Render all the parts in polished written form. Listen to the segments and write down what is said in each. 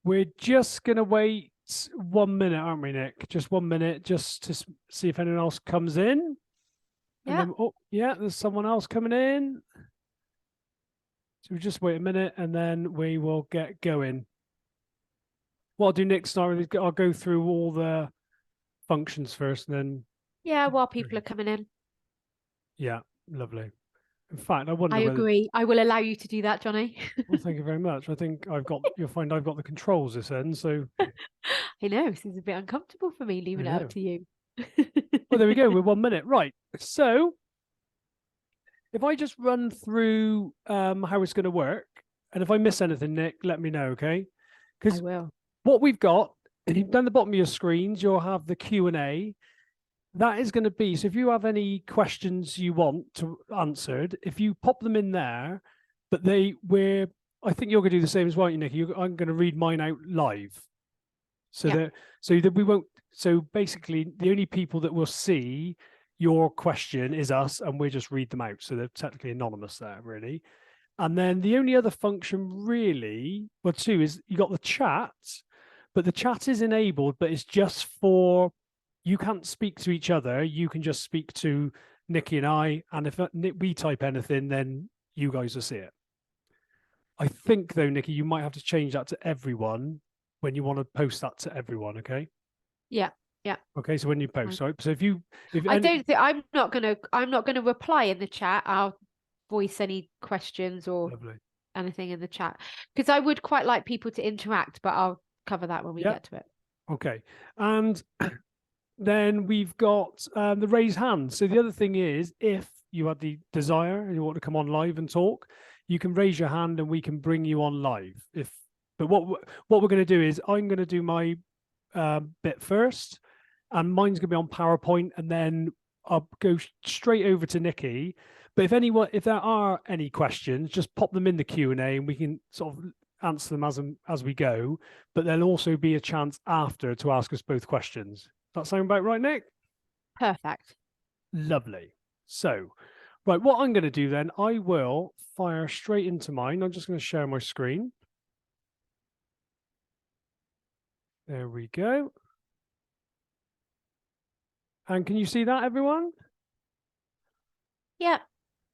We're just going to wait 1 minute, aren't we, Nick? Just 1 minute, just to see if anyone else comes in. And Yeah. then, oh, yeah, there's someone else coming in. So we just wait a minute and then we will get going. What I'll do, Nick, start with, I'll go through all the functions first and then. Yeah, while people are coming in. Yeah, lovely. In fact, I wonder I whether. agree. I will allow you to do that, Johnny. Well, thank you very much. I think you'll find I've got the controls this end. So I know, this is a bit uncomfortable for me, leaving it know. up to you. Well, there we go. We're 1 minute. Right. So if I just run through how it's going to work, and if I miss anything, Nick, let me know, okay? I Because will. what we've got, down the bottom of your screens, you'll have the Q&A. That is going to be, so if you have any questions you want to answered, if you pop them in there, but I think you're going to do the same as well, you, Nicky. I'm going to read mine out live. So that we won't, so basically the only people that will see your question is us, and we just read them out. So they're technically anonymous there, really. And then the only other function really, well, two, is you got the chat, but the chat is enabled, but it's just for, you can't speak to each other. You can just speak to Nicky and I. And if we type anything, then you guys will see it. I think, though, Nicky, you might have to change that to everyone when you want to post that to everyone, okay? Yeah. Yeah. Okay, so when you post, right? So if I'm not gonna reply in the chat. I'll voice any questions or anything in the chat, because I would quite like people to interact, but I'll cover that when we get to it. Okay. And then we've got the raised hand. So the other thing is, if you have the desire and you want to come on live and talk, you can raise your hand and we can bring you on live. But what we're going to do is, I'm going to do my bit first, and mine's going to be on PowerPoint, and then I'll go straight over to Nicky. But if there are any questions, just pop them in the Q&A and we can sort of answer them as we go. But there'll also be a chance after to ask us both questions. Does that sound about right, Nick? Perfect. Lovely. So, right, what I'm going to do then, I will fire straight into mine. I'm just going to share my screen. There we go. And can you see that, everyone? Yeah.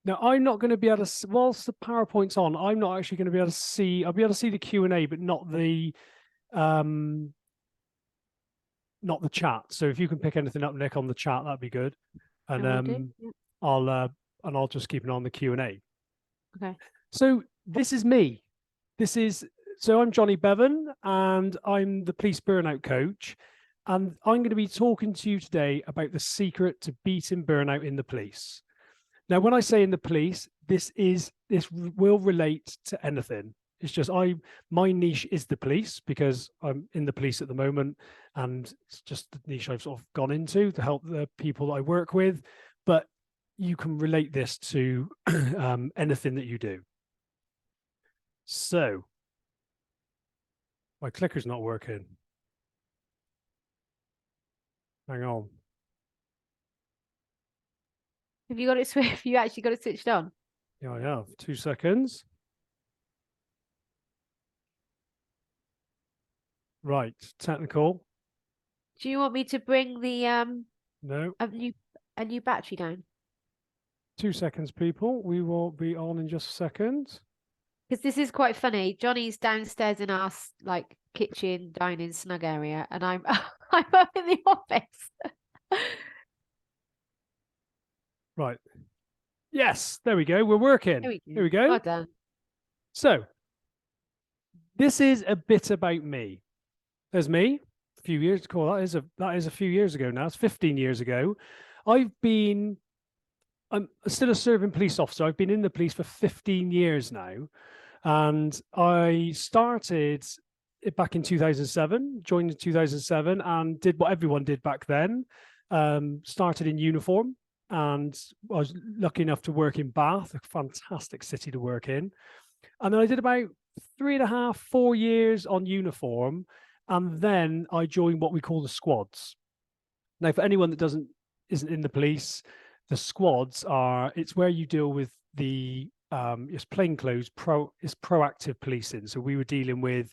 Now, I'm not going to be able to, whilst the PowerPoint's on, I'm not actually going to be able to see, I'll be able to see the Q&A, but not the chat. So if you can pick anything up, Nick, on the chat, that'd be good. And I'll just keep an eye on the Q&A. Okay. So this is me. So I'm Johnny Bevan, and I'm the police burnout coach. And I'm going to be talking to you today about the secret to beating burnout in the police. Now, when I say in the police, this will relate to anything. It's just my niche is the police, because I'm in the police at the moment, and it's just the niche I've sort of gone into to help the people that I work with. But you can relate this to anything that you do. So my clicker's not working. Hang on. Have you got it? Have you actually got it switched on? Yeah, I have. 2 seconds. Right, technical. Do you want me to bring the No. a new battery down? 2 seconds, people. We will be on in just a second. Because this is quite funny. Johnny's downstairs in our like kitchen, dining, snug area, and I'm I'm up in the office. Right. Yes, there we go. We're working. Here we go. Well done. So this is a bit about me. There's me. A few years. Cool. That is a few years ago now. It's 15 years ago. I'm still a serving police officer. I've been in the police for 15 years now. And I started it back in 2007, joined in 2007, and did what everyone did back then. Started in uniform, and I was lucky enough to work in Bath, a fantastic city to work in. And then I did about 3.5, 4 years on uniform, and then I joined what we call the squads. Now, for anyone that isn't in the police, the squads it's where you deal with it's plainclothes, it's proactive policing. So we were dealing with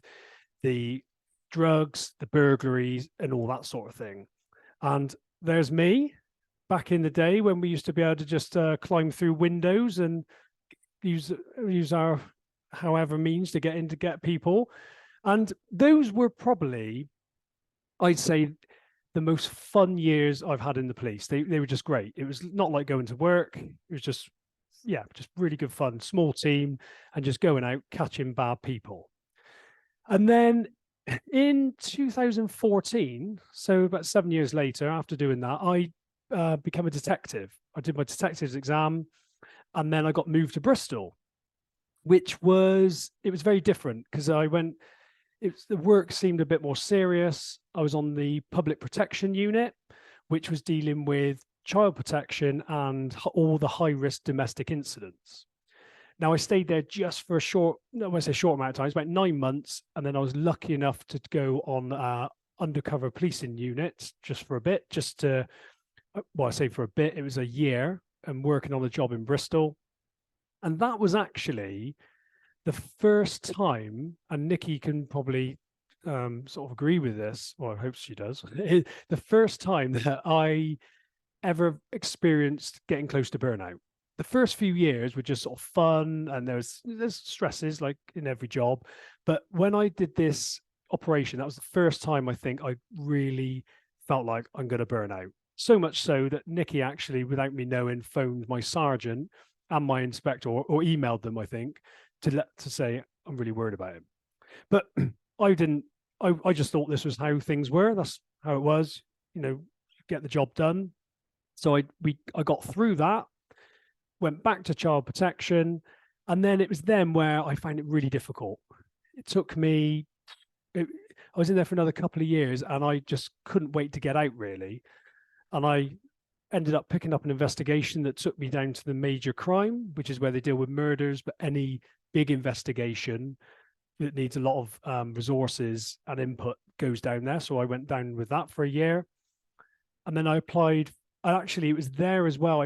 the drugs, the burglaries, and all that sort of thing. And there's me back in the day when we used to be able to just climb through windows and use our however means to get in to get people. And those were probably, I'd say, the most fun years I've had in the police. They were just great. It was not like going to work. It was just, yeah, just really good fun. Small team and just going out catching bad people. And then in 2014, so about 7 years later, after doing that, I became a detective. I did my detective's exam, and then I got moved to Bristol, which was very different because the work seemed a bit more serious. I was on the public protection unit, which was dealing with child protection and all the high risk domestic incidents. Now I stayed there just for when I say short amount of time, it's about 9 months. And then I was lucky enough to go on undercover policing unit just for a bit, I say for a bit, it was a year, and working on a job in Bristol. And that was actually the first time, and Nikki can probably sort of agree with this, well, I hope she does, the first time that I ever experienced getting close to burnout. The first few years were just sort of fun, and there's stresses like in every job. But when I did this operation, that was the first time I think I really felt like I'm going to burn out. So much so that Nikki actually, without me knowing, phoned my sergeant and my inspector, or emailed them, I think, to say I'm really worried about him. But I just thought this was how things were. That's how it was, get the job done. So I got through that, went back to child protection, and then it was then where I found it really difficult. It took me, I was in there for another couple of years, and I just couldn't wait to get out, really. And I ended up picking up an investigation that took me down to the major crime, which is where they deal with murders, but any big investigation that needs a lot of resources and input goes down there. So I went down with that for a year. And then I applied. Actually, it was there as well.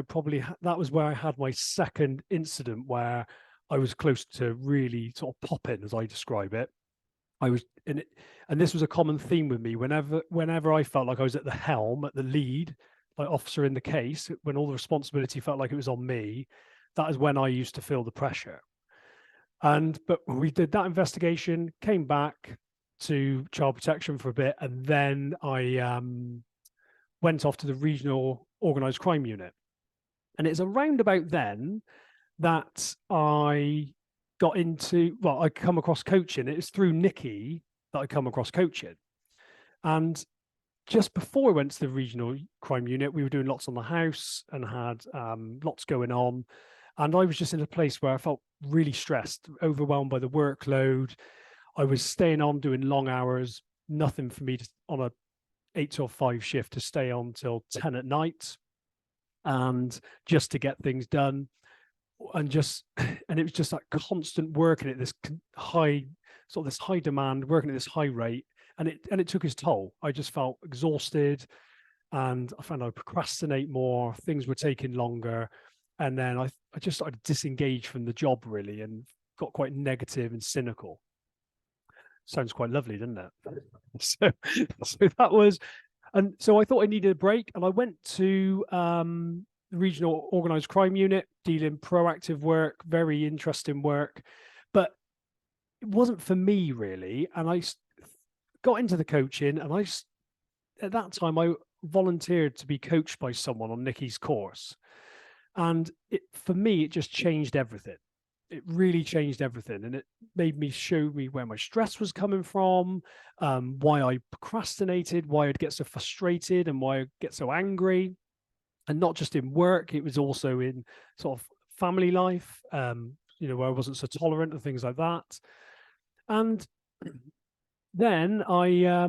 That was where I had my second incident where I was close to really sort of popping, as I describe it. I was in it, and this was a common theme with me. Whenever I felt like I was at the helm, at the lead, like officer in the case, when all the responsibility felt like it was on me, that is when I used to feel the pressure. But we did that investigation, came back to child protection for a bit, and then I went off to the regional organised crime unit. And it's around about then that I come across coaching. It was through Nikki that I come across coaching. And just before I went to the regional crime unit, we were doing lots on the house and had lots going on. And I was just in a place where I felt really stressed, overwhelmed by the workload. I was staying on doing long hours, nothing for me on a 8 till 5 shift to stay on till 10 at night, and just to get things done. And it was just like constant working at this high demand, working at this high rate. And it took its toll. I just felt exhausted, and I found I procrastinate more. Things were taking longer. And then I just started to disengage from the job, really, and got quite negative and cynical. Sounds quite lovely, doesn't it? So that was, and so I thought I needed a break, and I went to the regional organised crime unit, dealing proactive work, very interesting work, but it wasn't for me, really. And I got into the coaching, and at that time I volunteered to be coached by someone on Nikki's course. And for me, it just changed everything. It really changed everything. And it showed me where my stress was coming from, why I procrastinated, why I'd get so frustrated, and why I'd get so angry. And not just in work, it was also in sort of family life, where I wasn't so tolerant and things like that. And then I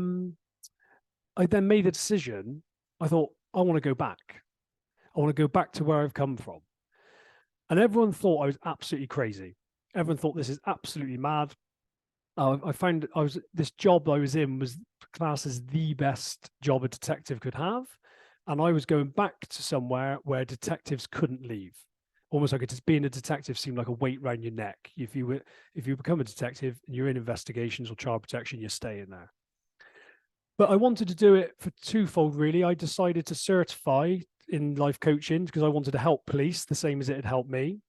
then made a decision. I thought, I want to go back. I want to go back to where I've come from. And everyone thought I was absolutely crazy. Everyone thought this is absolutely mad. I found this job I was in was classed as the best job a detective could have. And I was going back to somewhere where detectives couldn't leave. Almost like being a detective seemed like a weight around your neck. If you become a detective and you're in investigations or child protection, you're staying there. But I wanted to do it for twofold, really. I decided to certify in life coaching because I wanted to help police the same as it had helped me.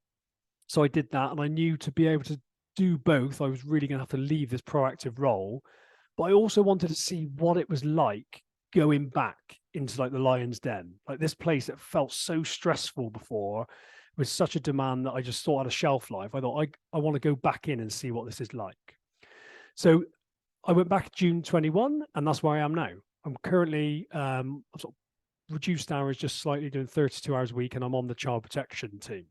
So I did that, and I knew to be able to do both, I was really going to have to leave this proactive role. But I also wanted to see what it was like going back into like the lion's den, like this place that felt so stressful before, with such a demand that I just thought had a shelf life. I thought I want to go back in and see what this is like. So I went back June 21, and that's where I am now. I'm currently sort of reduced hours, just slightly doing 32 hours a week, and I'm on the child protection team.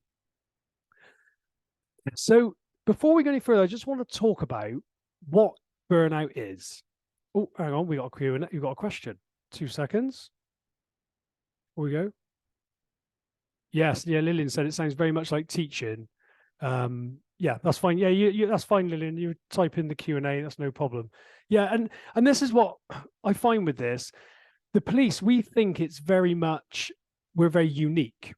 So before we go any further, I just want to talk about what burnout is. Oh, hang on, we got a Q&A. You got a question? 2 seconds. Here we go. Yes, yeah, Lillian said it sounds very much like teaching. Yeah, that's fine. Yeah, that's fine, Lillian. You type in the Q&A, that's no problem. Yeah, and this is what I find with this. The police, we think it's very much, we're very unique.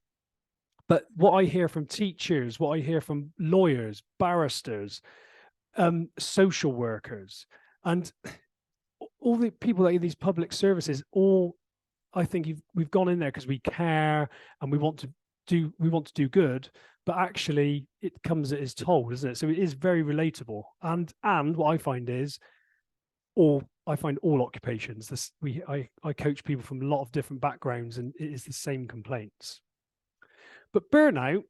But what I hear from teachers, what I hear from lawyers, barristers, social workers, and all the people that are in these public services, all I think we've gone in there because we care and we want to do good, but actually it comes at its toll, isn't it? So it is very relatable. And what I find is, all occupations, I coach people from a lot of different backgrounds, and it is the same complaints. But burnout,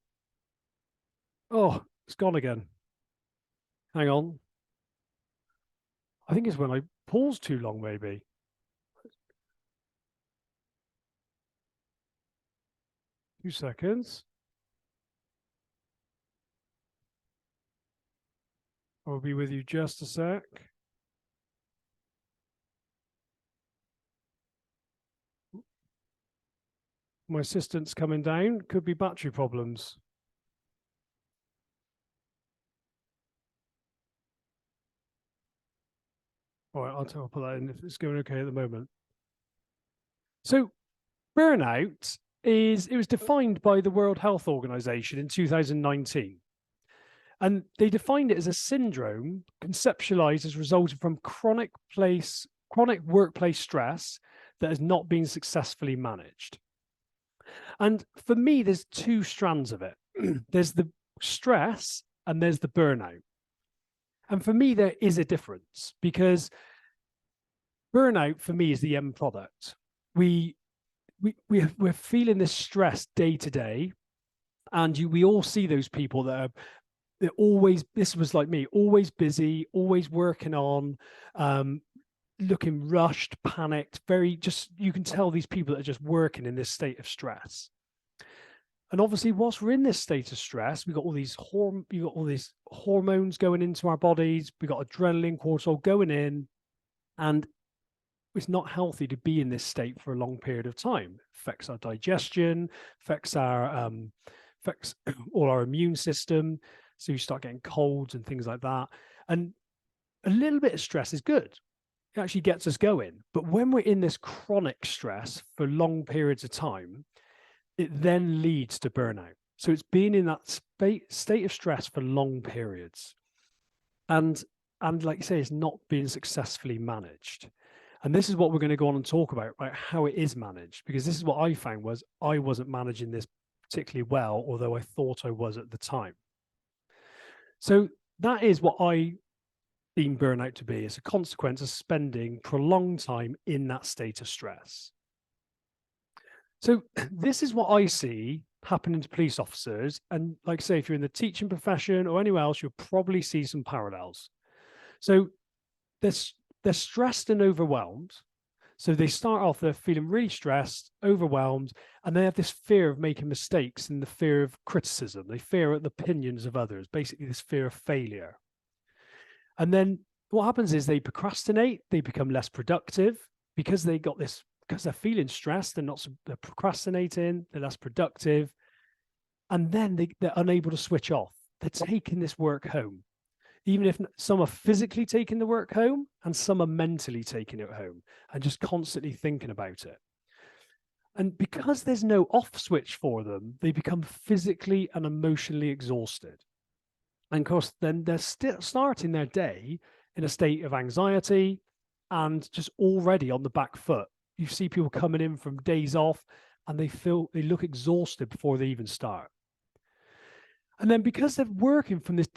oh, it's gone again. Hang on. I think it's when I pause too long, maybe. Two seconds. I'll be with you just a sec. My assistant's coming down. Could be battery problems. All right, I'll put that in if it's going okay at the moment. So burnout it was defined by the World Health Organization in 2019. And they defined it as a syndrome conceptualized as resulting from chronic workplace stress that has not been successfully managed. And for me, there's two strands of it. There's the stress and there's the burnout. And for me, there is a difference, because burnout for me is the end product. We're feeling this stress day to day, and we all see those people that are, they're always, this was like me, always busy, always working on, looking rushed, panicked, you can tell these people that are just working in this state of stress. And obviously, whilst we're in this state of stress, we've got all these hormones going into our bodies. We've got adrenaline, cortisol going in, and it's not healthy to be in this state for a long period of time. It affects our digestion, affects all our immune system. So you start getting colds and things like that. And a little bit of stress is good. It actually gets us going. But when we're in this chronic stress for long periods of time, it then leads to burnout. So it's being in that state of stress for long periods. And like you say, it's not being successfully managed. And this is what we're going to go on and talk about how it is managed, because this is what I found was I wasn't managing this particularly well, although I thought I was at the time. So that is what I deem burnout to be. It's a consequence of spending prolonged time in that state of stress. So this is what I see happening to police officers. And like I say, if you're in the teaching profession or anywhere else, you'll probably see some parallels. So they're stressed and overwhelmed. So they start off, they're feeling really stressed, overwhelmed, and they have this fear of making mistakes and the fear of criticism. They fear the opinions of others, basically this fear of failure. And then what happens is they procrastinate, they become less productive because they're feeling stressed, they're procrastinating, they're less productive. And then they're unable to switch off. They're taking this work home. Even if some are physically taking the work home and some are mentally taking it home and just constantly thinking about it. And because there's no off switch for them, they become physically and emotionally exhausted. And of course, then they're still starting their day in a state of anxiety, and just already on the back foot. You see people coming in from days off and they look exhausted before they even start. And then because they're working from this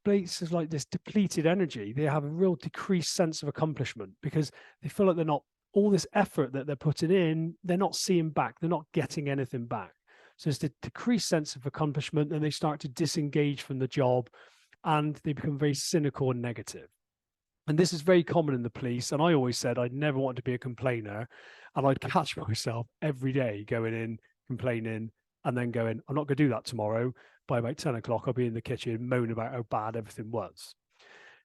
places like this depleted energy, they have a real decreased sense of accomplishment because they feel like they're not, all this effort that they're putting in, they're not seeing back, they're not getting anything back. So it's the decreased sense of accomplishment, and they start to disengage from the job and they become very cynical and negative. And this is very common in the police. And I always said I'd never want to be a complainer. And I'd catch myself every day going in, complaining, and then going, I'm not going to do that tomorrow. By about 10 o'clock, I'll be in the kitchen moaning about how bad everything was.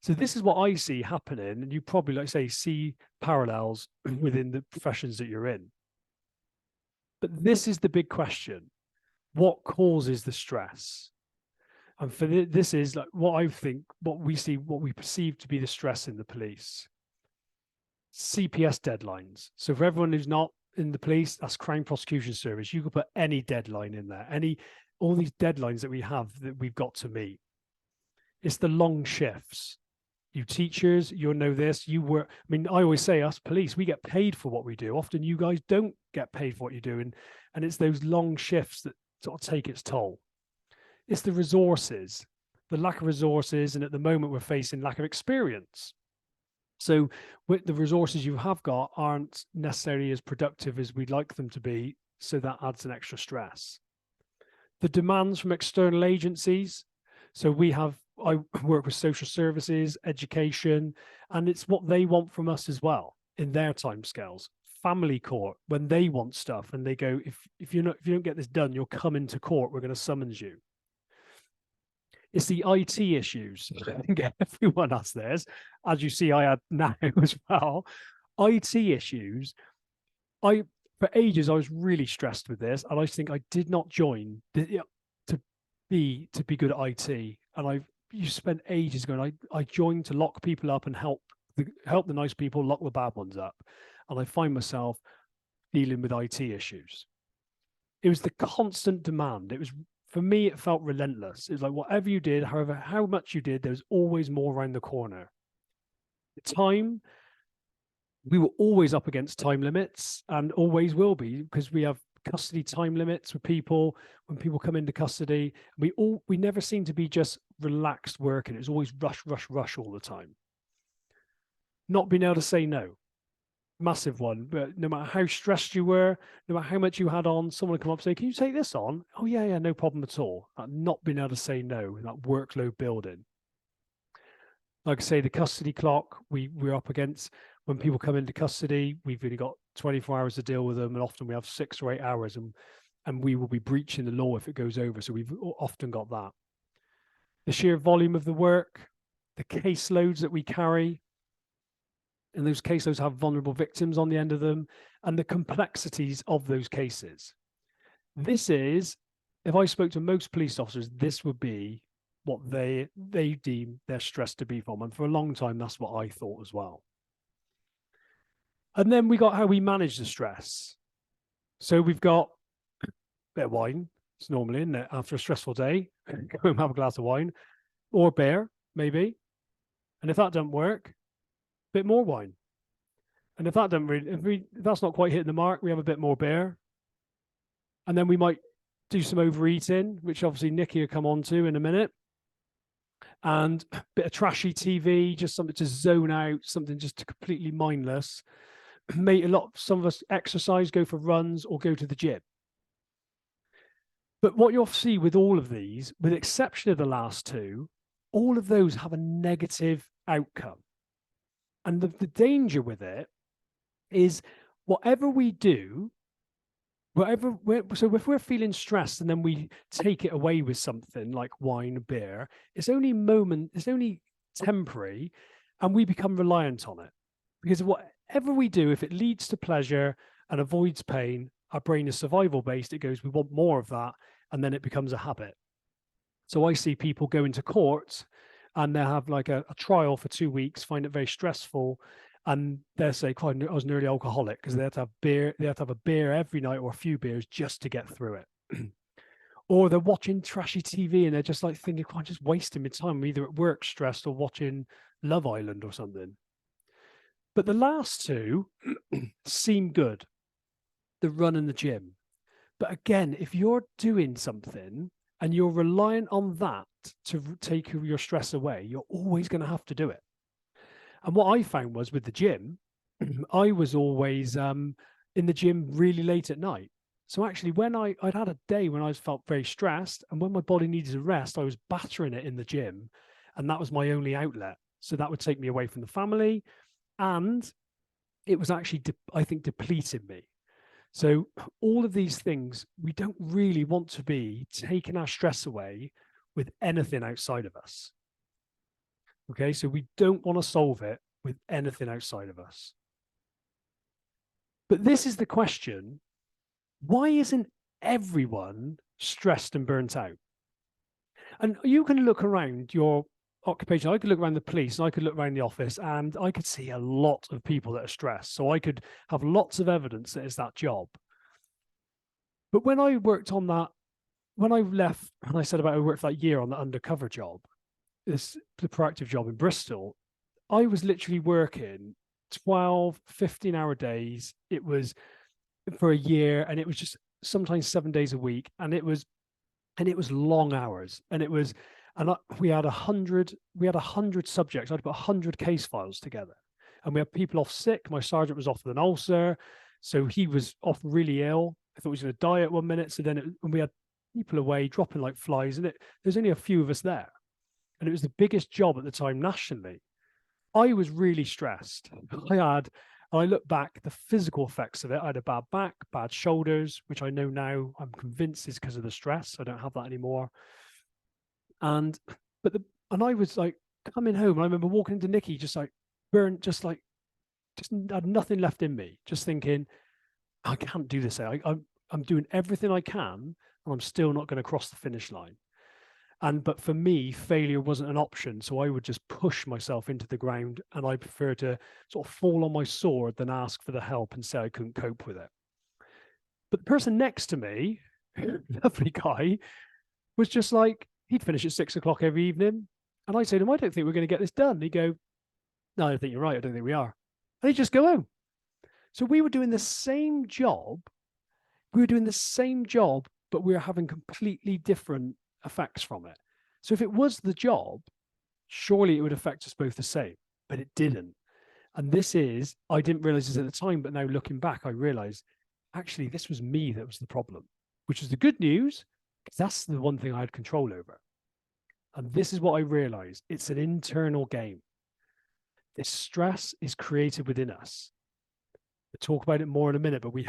So this is what I see happening. And you probably, like I say, see parallels within the professions that you're in. But this is the big question. What causes the stress? And for this is like what I think, what we see, what we perceive to be the stress in the police. CPS deadlines. So for everyone who's not in the police, that's Crime Prosecution Service. You could put any deadline in there, all these deadlines that we have that we've got to meet. It's the long shifts. You teachers, you'll know this. You work. I mean, I always say us police, we get paid for what we do. Often you guys don't get paid for what you do. And it's those long shifts that sort of take its toll. It's the resources, the lack of resources. And at the moment we're facing lack of experience. So with the resources you have got aren't necessarily as productive as we'd like them to be. So that adds an extra stress. The demands from external agencies. So I work with social services, education, and it's what they want from us as well in their timescales. Family court, when they want stuff and they go, if you don't get this done, you'll come into court, we're going to summons you. It's the IT issues. I think everyone has theirs. As you see, I had now as well. IT issues. For ages, I was really stressed with this, and I think I did not join to be good at IT. And you spent ages going. I joined to lock people up and help the nice people lock the bad ones up, and I find myself dealing with IT issues. It was the constant demand. It was, for me, it felt relentless. It was like whatever you did, however, how much you did, there was always more around the corner. The time, we were always up against time limits and always will be, because we have custody time limits with people. When people come into custody, we never seem to be just relaxed working. It was always rush all the time. Not being able to say no. Massive one. But no matter how stressed you were, no matter how much you had on, someone would come up and say, can you take this on? Oh yeah, no problem at all. Not being able to say no, that workload building. Like I say, the custody clock, we're up against, when people come into custody, we've only got 24 hours to deal with them, and often we have 6 or 8 hours, and we will be breaching the law if it goes over. So we've often got that. The sheer volume of the work, the caseloads that we carry, and those caseloads have vulnerable victims on the end of them, and the complexities of those cases. This is, if I spoke to most police officers, this would be what they deem their stress to be from. And for a long time, that's what I thought as well. And then we got how we manage the stress. So we've got a bit of wine. It's normally, isn't it? After a stressful day, go home, have a glass of wine or beer, maybe. And if that doesn't work, a bit more wine. And if that doesn't if that's not quite hitting the mark, we have a bit more beer. And then we might do some overeating, which obviously Nikki will come on to in a minute. And a bit of trashy TV, just something to zone out, something just completely mindless. Some of us exercise, go for runs, or go to the gym. But what you'll see with all of these, with the exception of the last two, all of those have a negative outcome. And the danger with it is whatever we do, so if we're feeling stressed and then we take it away with something like wine, beer, it's only temporary, and we become reliant on it. Because whatever we do, if it leads to pleasure and avoids pain, our brain is survival based. It goes, we want more of that, and then it becomes a habit. So I see people go into court and they have like a trial for 2 weeks, find it very stressful, and they'll say, I was nearly alcoholic, because they have to have beer. They have to have a beer every night or a few beers just to get through it. Or they're watching trashy TV and they're just like thinking, I'm just wasting my time. I'm either at work stressed or watching Love Island or something. But the last two seem good, the run and the gym. But again, if you're doing something and you're reliant on that to take your stress away, you're always going to have to do it. And what I found was with the gym, I was always in the gym really late at night. So actually, when I'd had a day when I felt very stressed, and when my body needed a rest, I was battering it in the gym, and that was my only outlet. So that would take me away from the family, and it was actually, I think, depleting me. So all of these things, we don't really want to be taking our stress away with anything outside of us. Okay, so we don't want to solve it with anything outside of us. But this is the question: why isn't everyone stressed and burnt out? And you can look around your occupation. I could look around the police and I could look around the office and I could see a lot of people that are stressed. So I could have lots of evidence that it's that job. But when I worked on that, when I left, and I said about I worked that year on the undercover job, the proactive job in Bristol, I was literally working 12, 15-hour days. It was for a year, and it was just sometimes 7 days a week, and it was long hours, and it was, and we had 100 subjects. I'd put 100 case files together, and we had people off sick. My sergeant was off with an ulcer, so he was off really ill. I thought he was going to die at 1 minute. So then and we had people away dropping like flies, and there's only a few of us there, and it was the biggest job at the time nationally. I was really stressed. I look back, the physical effects of it. I had a bad back, bad shoulders, which I know now, I'm convinced is because of the stress. I don't have that anymore. And I was like coming home, and I remember walking into Nikki, just like burnt, just had nothing left in me, just thinking, I can't do this. I'm doing everything I can, and I'm still not going to cross the finish line. But for me, failure wasn't an option. So I would just push myself into the ground, and I prefer to sort of fall on my sword than ask for the help and say I couldn't cope with it. But the person next to me, lovely guy, was just like, he'd finish at 6 o'clock every evening. And I'd say to him, I don't think we're going to get this done. And he'd go, no, I think you're right. I don't think we are. And he'd just go home. So we were doing the same job. We were doing the same job, but we were having completely different effects from it. So if it was the job, surely it would affect us both the same, but it didn't. And I didn't realize this at the time, but now looking back, I realized actually this was me that was the problem, which is the good news, because that's the one thing I had control over. And this is what I realized: it's an internal game. This stress is created within us. We'll talk about it more in a minute, but we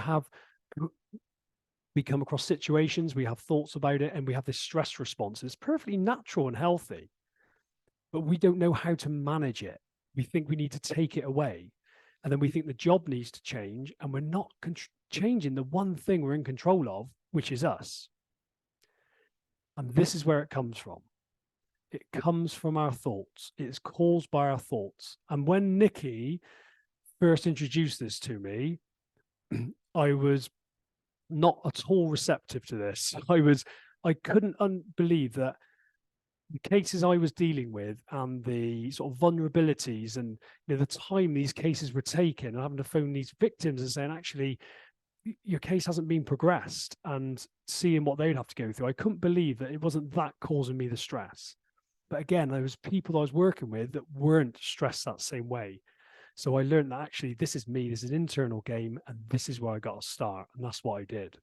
come across situations, we have thoughts about it, and we have this stress response. It's perfectly natural and healthy, but we don't know how to manage it. We think we need to take it away, and then we think the job needs to change, and we're not changing the one thing we're in control of, which is us. And this is where it comes from. It comes from our thoughts. It is caused by our thoughts. And when Nikki first introduced this to me, I was not at all receptive to this. I couldn't believe that the cases I was dealing with and the sort of vulnerabilities and the time these cases were taken, and having to phone these victims and saying, actually, your case hasn't been progressed, and seeing what they'd have to go through. I couldn't believe that it wasn't that causing me the stress. But again, there was people I was working with that weren't stressed that same way. So I learned that actually this is me, this is an internal game, and this is where I got to start. And that's what I did.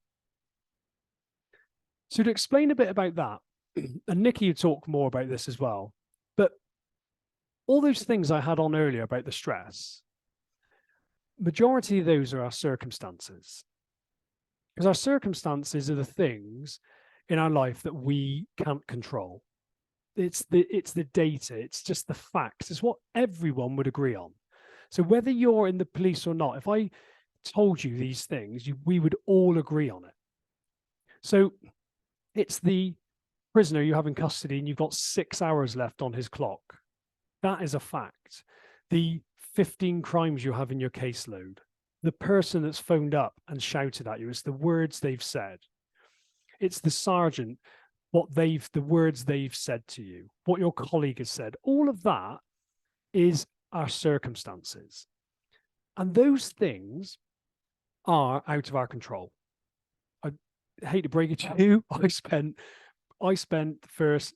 So to explain a bit about that, and Nikki would talk more about this as well, but all those things I had on earlier about the stress, majority of those are our circumstances. Because our circumstances are the things in our life that we can't control. It's the data, it's just the facts, it's what everyone would agree on. So whether you're in the police or not, if I told you these things, we would all agree on it. So it's the prisoner you have in custody and you've got 6 hours left on his clock. That is a fact. The 15 crimes you have in your caseload, the person that's phoned up and shouted at you, it's the words they've said. It's the sergeant, the words they've said to you, what your colleague has said. All of that is our circumstances. And those things are out of our control. I hate to break it to you. I spent the first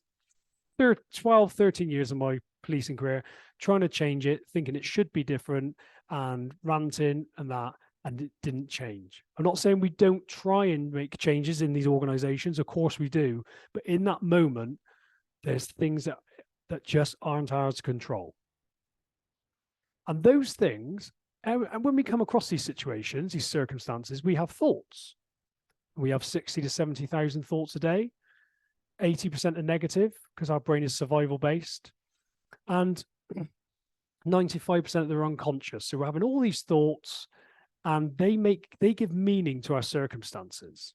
12, 13 years of my policing career trying to change it, thinking it should be different, and ranting and that, and it didn't change. I'm not saying we don't try and make changes in these organizations. Of course we do. But in that moment, there's things that just aren't ours to control. And those things, and when we come across these situations, these circumstances, we have thoughts. We have 60 to 70,000 thoughts a day. 80% are negative because our brain is survival based. And 95% of them are unconscious. So we're having all these thoughts, and they give meaning to our circumstances.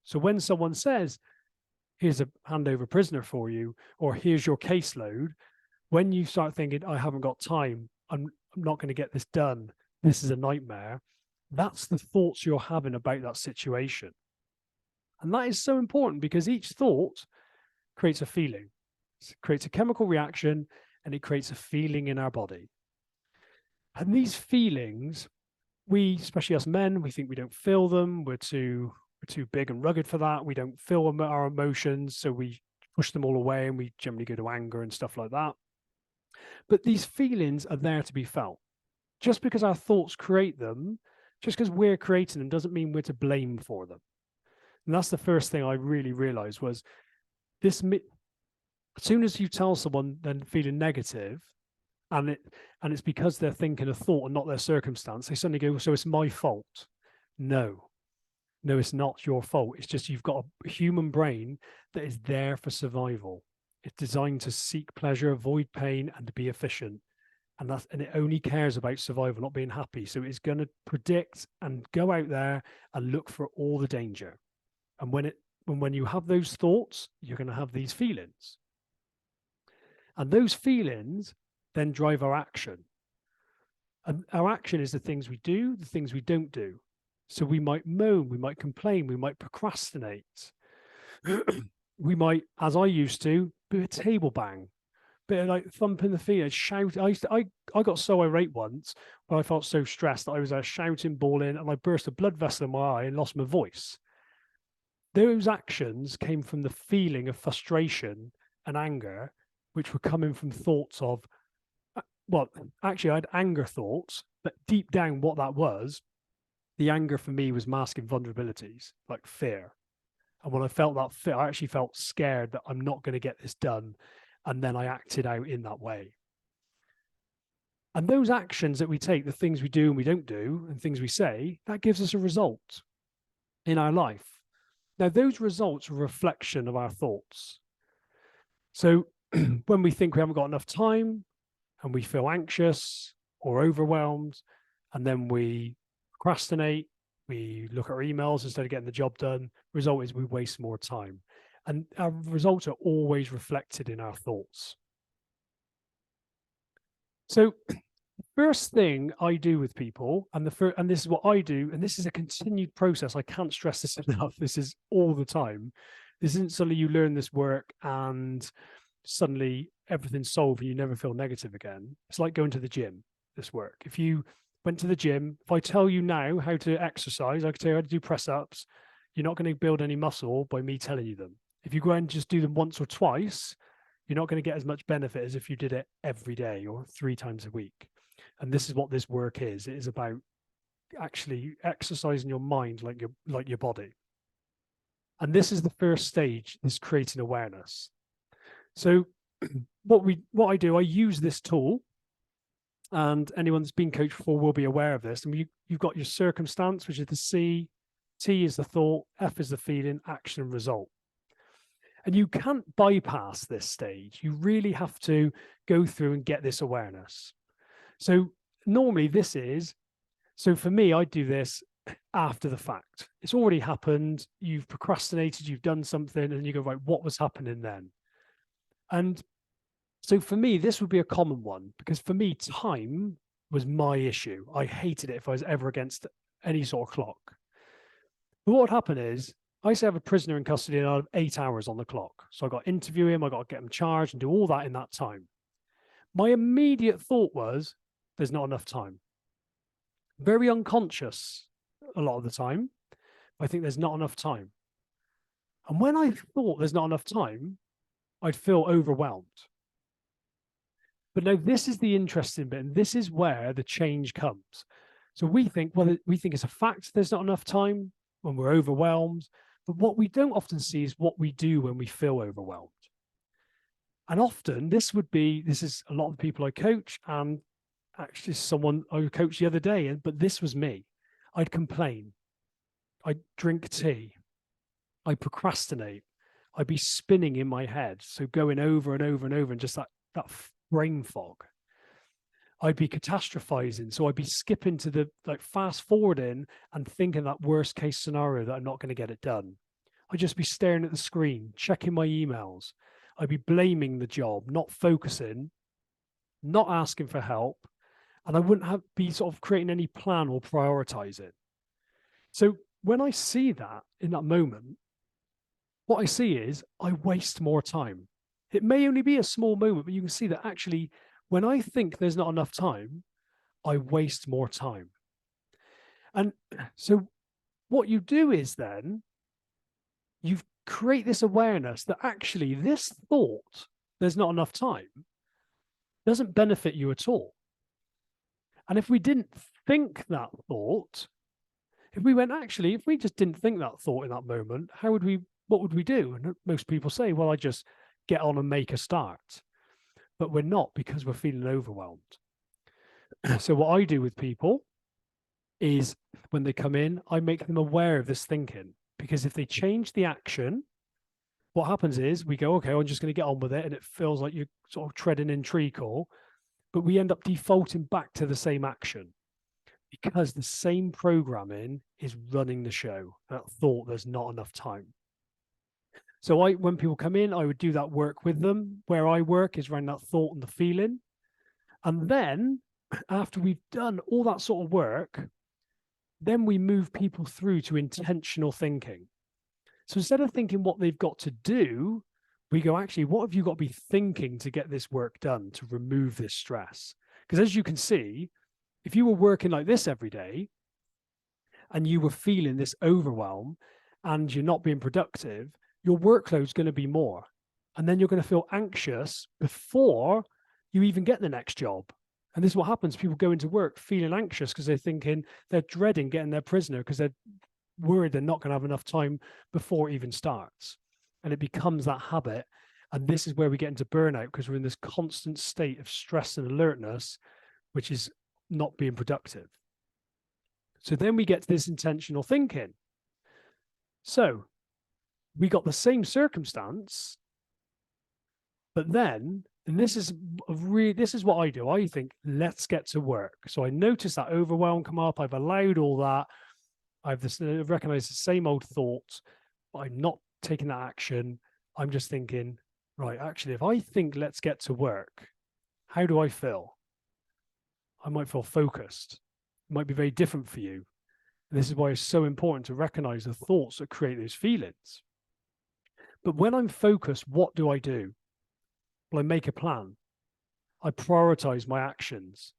So when someone says, here's a handover prisoner for you, or here's your caseload, when you start thinking, I haven't got time, I'm not going to get this done, this is a nightmare, that's the thoughts you're having about that situation. And that is so important because each thought creates a feeling. It creates a chemical reaction, and it creates a feeling in our body. And these feelings, we, especially us men, we think we don't feel them. We're too big and rugged for that. We don't feel our emotions, so we push them all away, and we generally go to anger and stuff like that. But these feelings are there to be felt. Just because our thoughts create them, just because we're creating them, doesn't mean we're to blame for them. And that's the first thing I really realized was this. As soon as you tell someone they're feeling negative, and it's because they're thinking a thought and not their circumstance, they suddenly go, so it's my fault. No, it's not your fault. It's just you've got a human brain that is there for survival. It's designed to seek pleasure, avoid pain, and to be efficient. And it only cares about survival, not being happy. So it's going to predict and go out there and look for all the danger. And when you have those thoughts, you're going to have these feelings. And those feelings then drive our action. And our action is the things we do, the things we don't do. So we might moan, we might complain, we might procrastinate. We might, as I used to, do a table bang, bit of like thumping the feet, and shout. I got so irate once where I felt so stressed that I was shouting, bawling, and I burst a blood vessel in my eye and lost my voice. Those actions came from the feeling of frustration and anger, which were coming from thoughts of, well, actually I had anger thoughts, but deep down what that was, the anger for me was masking vulnerabilities, like fear. And when I felt that fear, I actually felt scared that I'm not going to get this done. And then I acted out in that way. And those actions that we take, the things we do and we don't do, and things we say, that gives us a result in our life. Now, those results are a reflection of our thoughts. So when we think we haven't got enough time and we feel anxious or overwhelmed, and then we procrastinate, we look at our emails instead of getting the job done, result is we waste more time. And our results are always reflected in our thoughts. So the first thing I do with people, and this is what I do, and this is a continued process. I can't stress this enough. This is all the time. This isn't suddenly you learn this work and suddenly everything's solved and you never feel negative again. It's like going to the gym, this work. If you went to the gym, if I tell you now how to exercise, I can tell you how to do press-ups, you're not going to build any muscle by me telling you them. If you go and just do them once or twice, you're not going to get as much benefit as if you did it every day or 3 times a week. And this is what this work is. It is about actually exercising your mind like your body. And this is the first stage, is creating awareness. So what I do, I use this tool, and anyone that's been coached before will be aware of this. And you've got your circumstance, which is the C, T is the thought, F is the feeling, action and result. And you can't bypass this stage. You really have to go through and get this awareness. So normally so for me, I do this after the fact. It's already happened. You've procrastinated, you've done something, and you go, right, what was happening then? And so for me, this would be a common one, because for me, time was my issue. I hated it if I was ever against any sort of clock. But what would happen is, I used to have a prisoner in custody and I had 8 hours on the clock. So I got to interview him, I got to get him charged and do all that in that time. My immediate thought was, there's not enough time. very unconscious a lot of the time. I think there's not enough time. And when I thought there's not enough time, I'd feel overwhelmed. But no, this is the interesting bit, and this is where the change comes. So we think, well, we think it's a fact there's not enough time when we're overwhelmed. But what we don't often see is what we do when we feel overwhelmed. And often this is a lot of the people I coach, and actually someone I coached the other day, but this was me. I'd complain. I'd drink tea. I'd procrastinate. I'd be spinning in my head. So going over and over and over, and just that brain fog. I'd be catastrophizing. So I'd be skipping to the fast forwarding and thinking that worst case scenario that I'm not going to get it done. I'd just be staring at the screen, checking my emails. I'd be blaming the job, not focusing, not asking for help. And I wouldn't be sort of creating any plan or prioritizing. So when I see that in that moment, what I see is I waste more time. It may only be a small moment, but you can see that actually, when I think there's not enough time, I waste more time. And so what you do is then you create this awareness that actually this thought, there's not enough time, doesn't benefit you at all. And if we didn't think that thought, if we just didn't think that thought in that moment, what would we do? And most people say, well, I just get on and make a start. But we're not, because we're feeling overwhelmed. So what I do with people is when they come in, I make them aware of this thinking, because if they change the action, what happens is we go, okay, I'm just going to get on with it. And it feels like you're sort of treading in treacle, but we end up defaulting back to the same action because the same programming is running the show. That thought there's not enough time. So when people come in, I would do that work with them. Where I work is around that thought and the feeling. And then after we've done all that sort of work, then we move people through to intentional thinking. So instead of thinking what they've got to do, we go, actually, what have you got to be thinking to get this work done, to remove this stress? Because as you can see, if you were working like this every day and you were feeling this overwhelm and you're not being productive, your workload's going to be more. And then you're going to feel anxious before you even get the next job. And this is what happens. People go into work feeling anxious because they're dreading getting their prisoner, because they're worried they're not going to have enough time before it even starts. And it becomes that habit. And this is where we get into burnout, because we're in this constant state of stress and alertness, which is not being productive. So then we get to this intentional thinking. So we got the same circumstance, but then, and this is what I do. I think, let's get to work. So I notice that overwhelm come up. I've allowed all that. I've recognized the same old thoughts, but I'm not taking that action. I'm just thinking, right, actually, if I think let's get to work, how do I feel? I might feel focused. It might be very different for you. And this is why it's so important to recognize the thoughts that create those feelings. But when I'm focused, what do? Well, I make a plan. I prioritize my actions.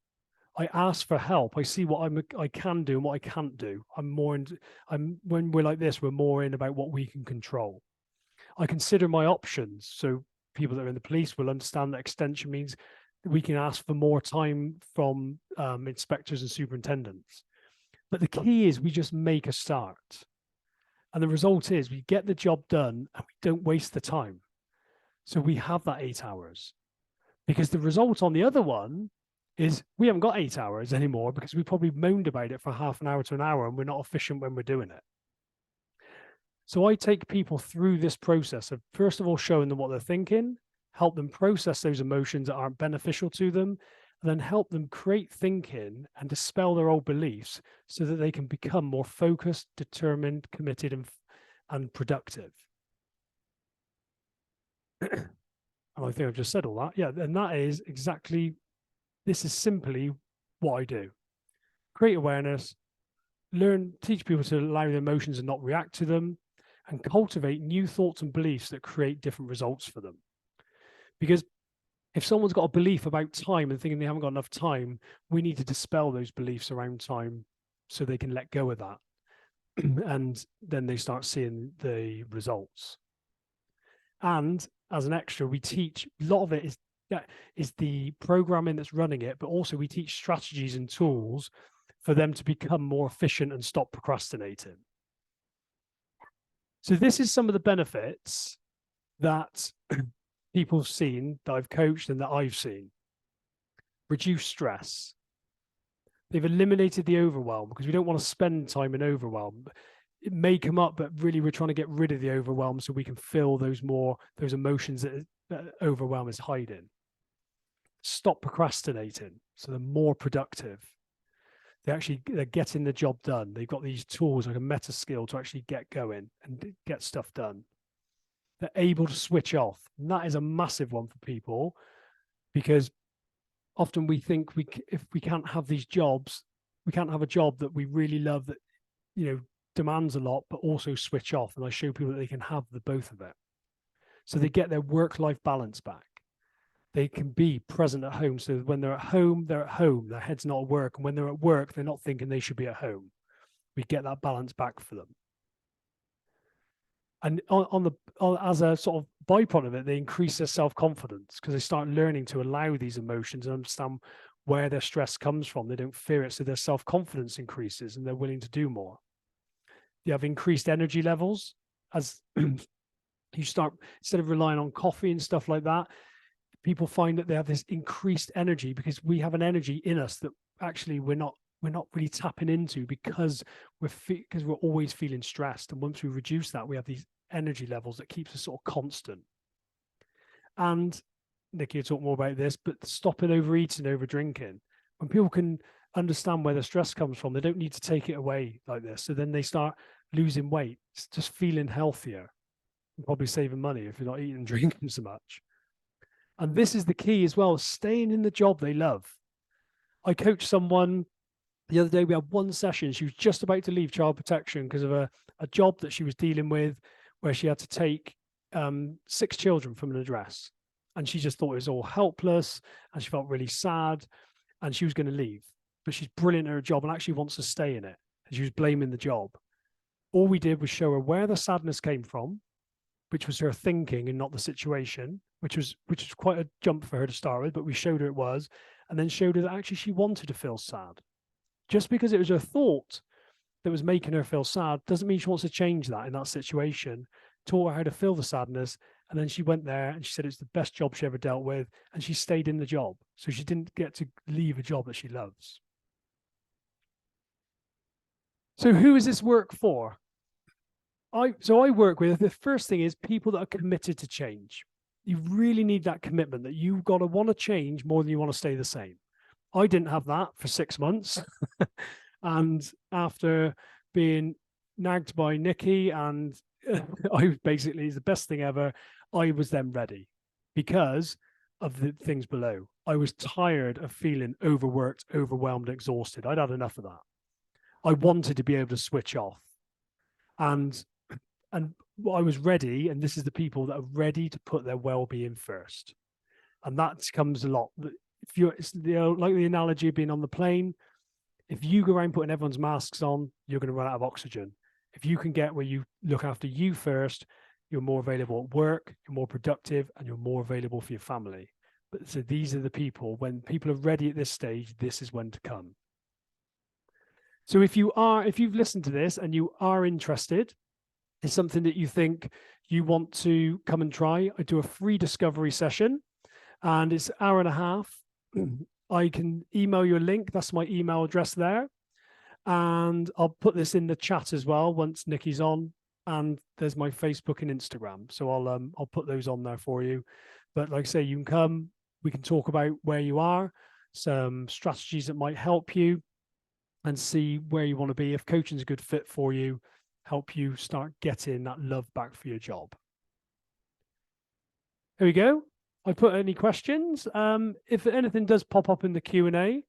I ask for help. I see what I can do and what I can't do. When we're like this, we're more in about what we can control. I consider my options. So people that are in the police will understand that extension means we can ask for more time from inspectors and superintendents. But the key is we just make a start. And the result is we get the job done and we don't waste the time. So we have that 8 hours. Because the result on the other one is we haven't got 8 hours anymore, because we probably moaned about it for half an hour to an hour and we're not efficient when we're doing it. So I take people through this process of, first of all, showing them what they're thinking, help them process those emotions that aren't beneficial to them, and then help them create thinking and dispel their old beliefs so that they can become more focused, determined, committed, and productive. And I think I've just said all that. Yeah, and that is exactly, this is simply what I do. Create awareness, teach people to allow their emotions and not react to them, and cultivate new thoughts and beliefs that create different results for them. Because If someone's got a belief about time and thinking they haven't got enough time, we need to dispel those beliefs around time so they can let go of that. And then they start seeing the results. And as an extra, we teach, a lot of it is the programming that's running it, but also we teach strategies and tools for them to become more efficient and stop procrastinating. So this is some of the benefits that people have seen, that I've coached and that I've seen. Reduce stress. They've eliminated the overwhelm because we don't want to spend time in overwhelm. It may come up, but really we're trying to get rid of the overwhelm so we can feel those emotions that overwhelm is hiding. Stop procrastinating, so they're more productive. They're getting the job done. They've got these tools like a meta skill to actually get going and get stuff done. They're able to switch off. And that is a massive one for people, because often we think if we can't have these jobs, we can't have a job that we really love that, demands a lot, but also switch off. And I show people that they can have the both of it. So they get their work-life balance back. They can be present at home. So when they're at home, they're at home. Their head's not at work. And when they're at work, they're not thinking they should be at home. We get that balance back for them. And as a sort of byproduct of it, they increase their self-confidence because they start learning to allow these emotions and understand where their stress comes from. They don't fear it. So their self-confidence increases and they're willing to do more. You have increased energy levels as you start, instead of relying on coffee and stuff like that, people find that they have this increased energy because we have an energy in us that actually we're not really tapping into because we're always feeling stressed. And once we reduce that, we have these energy levels that keeps us sort of constant. And Nikki will talk more about this, but stopping overeating, over drinking. When people can understand where the stress comes from, they don't need to take it away like this. So then they start losing weight, it's just feeling healthier, and probably saving money if you're not eating and drinking so much. And this is the key as well, staying in the job they love. I coached someone the other day. We had one session. She was just about to leave child protection because of a job that she was dealing with where she had to take 6 children from an address. And she just thought it was all helpless and she felt really sad and she was going to leave. But she's brilliant at her job and actually wants to stay in it. And she was blaming the job. All we did was show her where the sadness came from, which was her thinking and not the situation, which was quite a jump for her to start with, but we showed her it was, and then showed her that actually she wanted to feel sad. Just because it was her thought that was making her feel sad doesn't mean she wants to change that in that situation. Taught her how to feel the sadness, and then she went there and she said it's the best job she ever dealt with, and she stayed in the job. So she didn't get to leave a job that she loves. So who is this work for? I work with, the first thing is people that are committed to change. You really need that commitment that you've got to want to change more than you want to stay the same. I didn't have that for 6 months. And after being nagged by Nikki and I basically, it's the best thing ever, I was then ready because of the things below. I was tired of feeling overworked, overwhelmed, exhausted. I'd had enough of that. I wanted to be able to switch off. And I was ready, and this is the people that are ready to put their well-being first. And that comes a lot. If you're, like the analogy of being on the plane, if you go around putting everyone's masks on, you're going to run out of oxygen. If you can get where you look after you first, you're more available at work, you're more productive, and you're more available for your family. But so these are the people, when people are ready at this stage, this is when to come. So if you've listened to this and you are interested, is something that you think you want to come and try, I do a free discovery session and it's an hour and a half. I can email you a link. That's my email address there. And I'll put this in the chat as well once Nikki's on. And there's my Facebook and Instagram. So I'll put those on there for you. But like I say, you can come, we can talk about where you are, some strategies that might help you and see where you want to be. If coaching is a good fit for you, help you start getting that love back for your job. Here we go. I put any questions. If anything does pop up in the Q&A,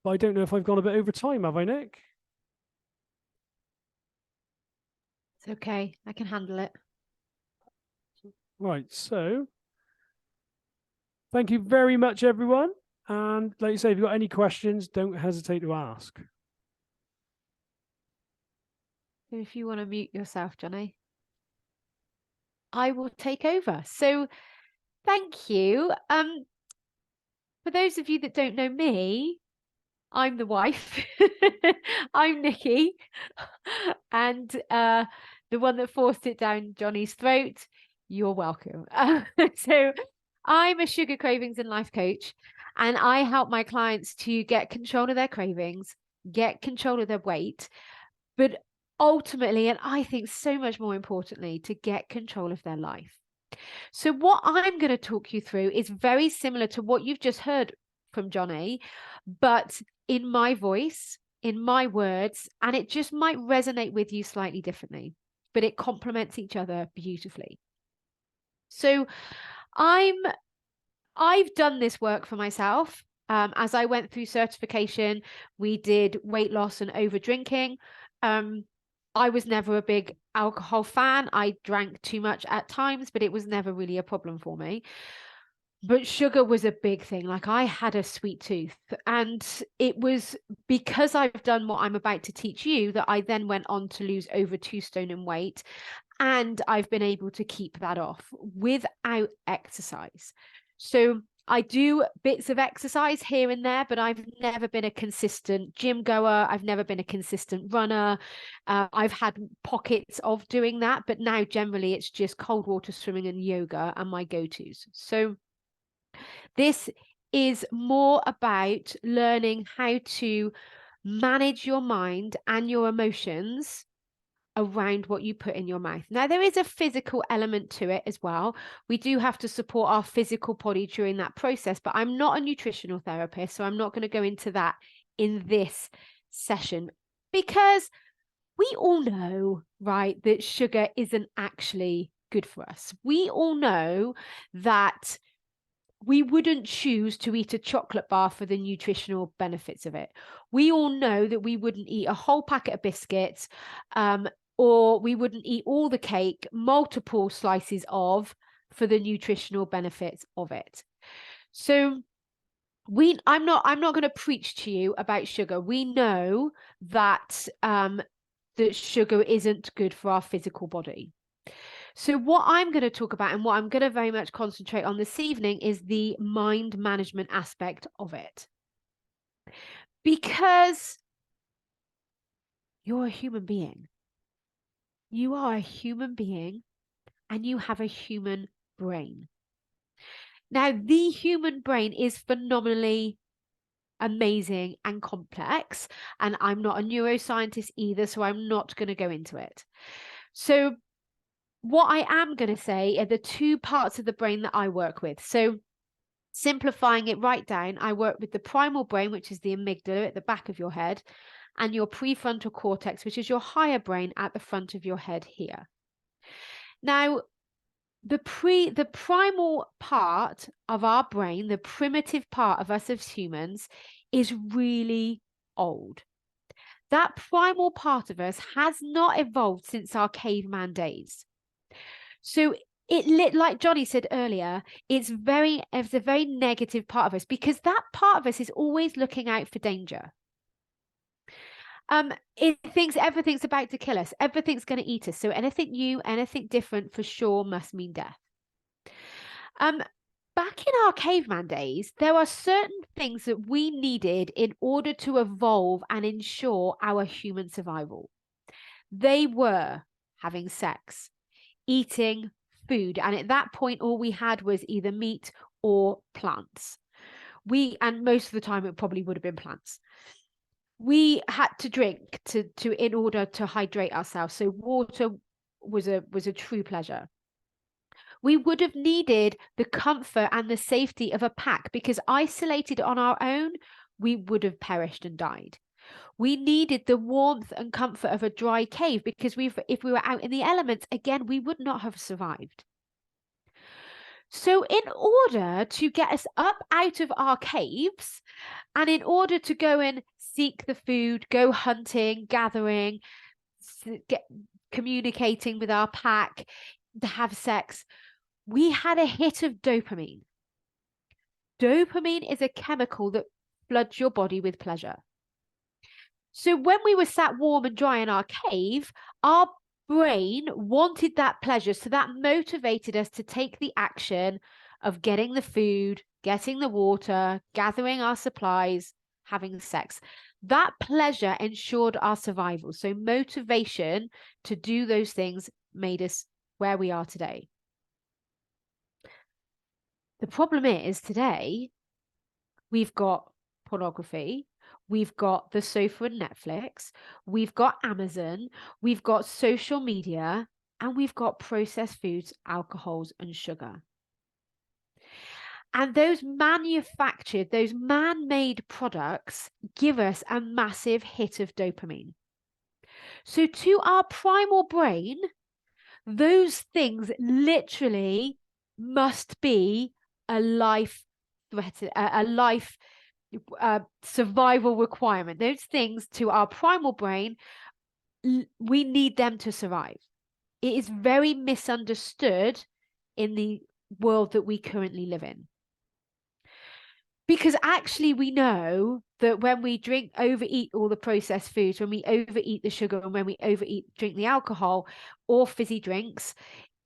but I don't know if I've gone a bit over time, have I, Nick? It's okay. I can handle it. Right, so Thank you very much, everyone. And like you say, if you've got any questions, don't hesitate to ask. If you want to mute yourself, Johnny, I will take over. So thank you. For those of you that don't know me, I'm the wife. I'm Nikki. And the one that forced it down Johnny's throat. You're welcome. So I'm a sugar cravings and life coach, and I help my clients to get control of their cravings, get control of their weight, but ultimately, and I think so much more importantly, to get control of their life. So what I'm going to talk you through is very similar to what you've just heard from Johnny, but in my voice, in my words, and it just might resonate with you slightly differently, but it complements each other beautifully. So I've done this work for myself. As I went through certification, we did weight loss and over drinking. I was never a big alcohol fan. I drank too much at times, but it was never really a problem for me. But sugar was a big thing. Like, I had a sweet tooth, and it was because I've done what I'm about to teach you that I then went on to lose over 2 stone in weight. And I've been able to keep that off without exercise. So I do bits of exercise here and there, but I've never been a consistent gym goer. I've never been a consistent runner. I've had pockets of doing that, but now generally it's just cold water swimming and yoga and my go-tos. So this is more about learning how to manage your mind and your emotions around what you put in your mouth. Now, there is a physical element to it as well. We do have to support our physical body during that process, but I'm not a nutritional therapist, so I'm not going to go into that in this session, because we all know, right, that sugar isn't actually good for us. We all know that we wouldn't choose to eat a chocolate bar for the nutritional benefits of it. We all know that we wouldn't eat a whole packet of biscuits, or we wouldn't eat all the cake, multiple slices of, for the nutritional benefits of it. So I'm not going to preach to you about sugar. We know that that sugar isn't good for our physical body. So what I'm going to talk about, and what I'm going to very much concentrate on this evening, is the mind management aspect of it. Because you're a human being. You are a human being, and you have a human brain. Now, the human brain is phenomenally amazing and complex, and I'm not a neuroscientist either, so I'm not going to go into it. So what I am going to say are the 2 parts of the brain that I work with. So simplifying it right down, I work with the primal brain, which is the amygdala at the back of your head, and your prefrontal cortex, which is your higher brain at the front of your head here. Now, the primal part of our brain, the primitive part of us as humans, is really old. That primal part of us has not evolved since our caveman days. So like Johnny said earlier, it's a very negative part of us, because that part of us is always looking out for danger. It thinks everything's about to kill us, everything's going to eat us. So anything new, anything different for sure must mean death. Back in our caveman days, there are certain things that we needed in order to evolve and ensure our human survival. They were having sex, eating food, and at that point all we had was either meat or plants. And most of the time it probably would have been plants. We had to drink to in order to hydrate ourselves, so water was a true pleasure. We would have needed the comfort and the safety of a pack, because isolated on our own we would have perished and died. We needed the warmth and comfort of a dry cave, because if we were out in the elements, again, we would not have survived. So in order to get us up out of our caves, and in order to go and seek the food, go hunting, gathering, communicating with our pack, to have sex, we had a hit of dopamine. Dopamine is a chemical that floods your body with pleasure. So when we were sat warm and dry in our cave, our brain wanted that pleasure. So that motivated us to take the action of getting the food, getting the water, gathering our supplies, having sex. That pleasure ensured our survival. So motivation to do those things made us where we are today. The problem is today, we've got pornography, we've got the sofa and Netflix, we've got Amazon, we've got social media, and we've got processed foods, alcohols, and sugar. And those manufactured, those man-made products give us a massive hit of dopamine. So to our primal brain, those things literally must be a life threat, a life survival requirement. Those things to our primal brain, we need them to survive. It is very misunderstood in the world that we currently live in. Because actually we know that when we overeat all the processed foods, when we overeat the sugar, and when we drink the alcohol or fizzy drinks,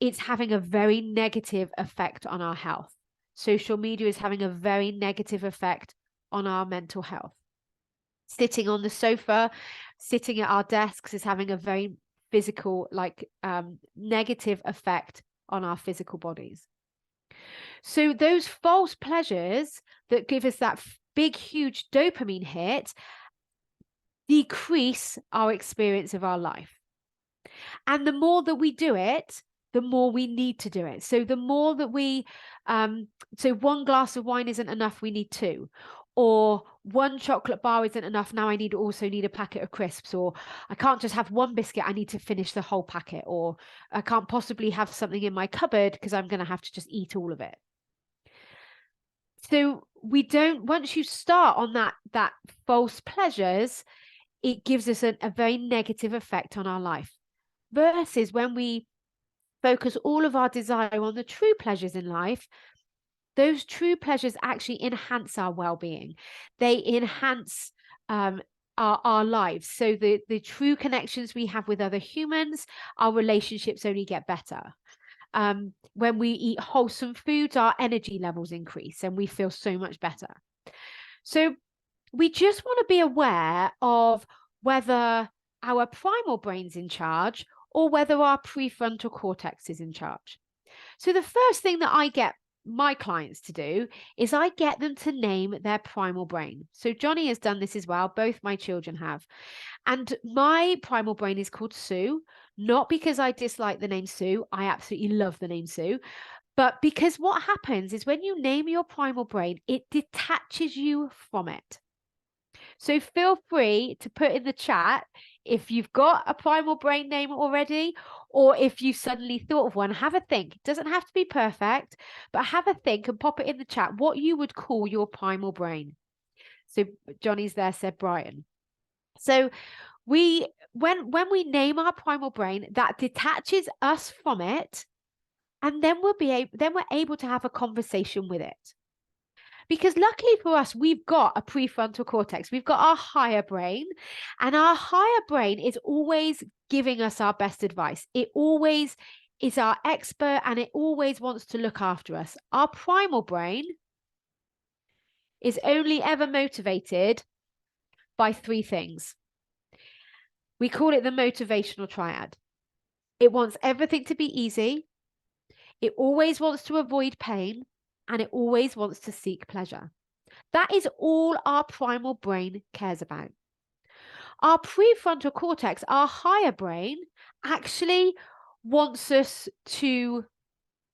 it's having a very negative effect on our health. Social media is having a very negative effect on our mental health. Sitting on the sofa, sitting at our desks is having a very physical, negative effect on our physical bodies. So those false pleasures that give us that big, huge dopamine hit decrease our experience of our life. And the more that we do it, the more we need to do it. So the more that so one glass of wine isn't enough, we need two. Or one chocolate bar isn't enough, now I also need a packet of crisps. Or I can't just have one biscuit, I need to finish the whole packet. Or I can't possibly have something in my cupboard because I'm going to have to just eat all of it. So once you start on that false pleasures, it gives us a very negative effect on our life. Versus when we focus all of our desire on the true pleasures in life, those true pleasures actually enhance our well-being. They enhance our lives. So the true connections we have with other humans, our relationships only get better. When we eat wholesome foods, our energy levels increase and we feel so much better. So we just want to be aware of whether our primal brain's in charge or whether our prefrontal cortex is in charge. So the first thing that I get my clients to do is I get them to name their primal brain. So Johnny has done this as well. Both my children have. And my primal brain is called Sue, not because I dislike the name Sue. I absolutely love the name Sue. But because what happens is when you name your primal brain, it detaches you from it. So feel free to put in the chat if you've got a primal brain name already, or if you suddenly thought of one. Have a think. It doesn't have to be perfect, but have a think and pop it in the chat what you would call your primal brain. So Johnny's there, said Brian. So when we name our primal brain, that detaches us from it, and then we're able to have a conversation with it. Because luckily for us, we've got a prefrontal cortex. We've got our higher brain, and our higher brain is always giving us our best advice. It always is our expert, and it always wants to look after us. Our primal brain is only ever motivated by three things. We call it the motivational triad. It wants everything to be easy. It always wants to avoid pain. And it always wants to seek pleasure. That is all our primal brain cares about. Our prefrontal cortex, our higher brain, actually wants us to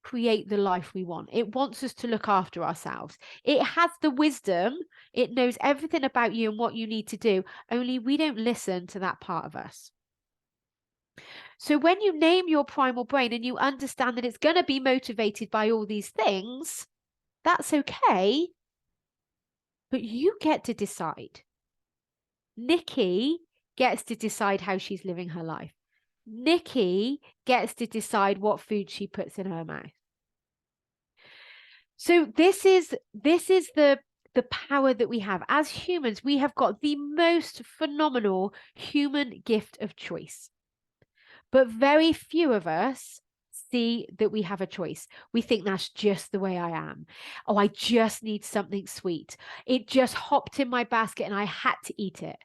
create the life we want. It wants us to look after ourselves. It has the wisdom. It knows everything about you and what you need to do. Only we don't listen to that part of us. So when you name your primal brain and you understand that it's going to be motivated by all these things, that's okay, but you get to decide. Nikki gets to decide how she's living her life. Nikki gets to decide what food she puts in her mouth. So this is the power that we have as humans. We have got the most phenomenal human gift of choice, but very few of us see that we have a choice. We think that's just the way I am. Oh, I just need something sweet. It just hopped in my basket and I had to eat it.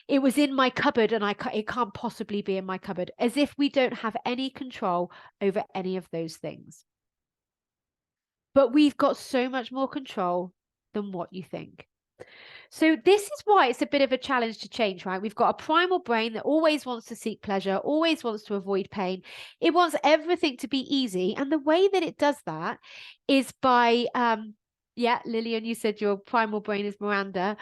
It was in my cupboard and it can't possibly be in my cupboard, as if we don't have any control over any of those things. But we've got so much more control than what you think. So this is why it's a bit of a challenge to change, right? We've got a primal brain that always wants to seek pleasure, always wants to avoid pain. It wants everything to be easy. And the way that it does that is by, yeah, Lillian, you said your primal brain is Miranda.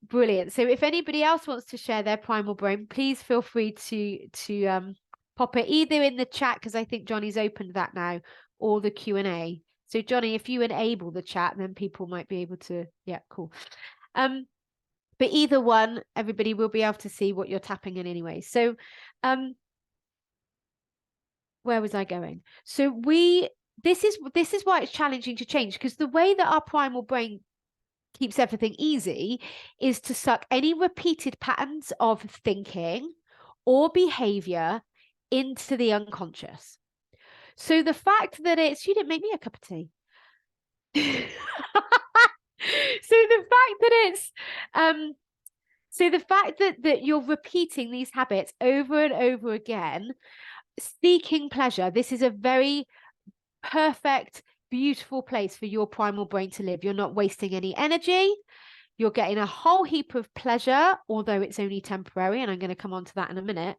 Brilliant. So if anybody else wants to share their primal brain, please feel free to pop it either in the chat, because I think Johnny's opened that now, or the Q&A. So Johnny, if you enable the chat, then people might be able to, yeah, cool. But either one, everybody will be able to see what you're tapping in anyway. So where was I going? So this is why it's challenging to change, because the way that our primal brain keeps everything easy is to suck any repeated patterns of thinking or behavior into the unconscious. So the fact that you didn't make me a cup of tea. So the fact that you're repeating these habits over and over again, seeking pleasure, this is a very perfect, beautiful place for your primal brain to live. You're not wasting any energy. You're getting a whole heap of pleasure, although it's only temporary, and I'm going to come on to that in a minute.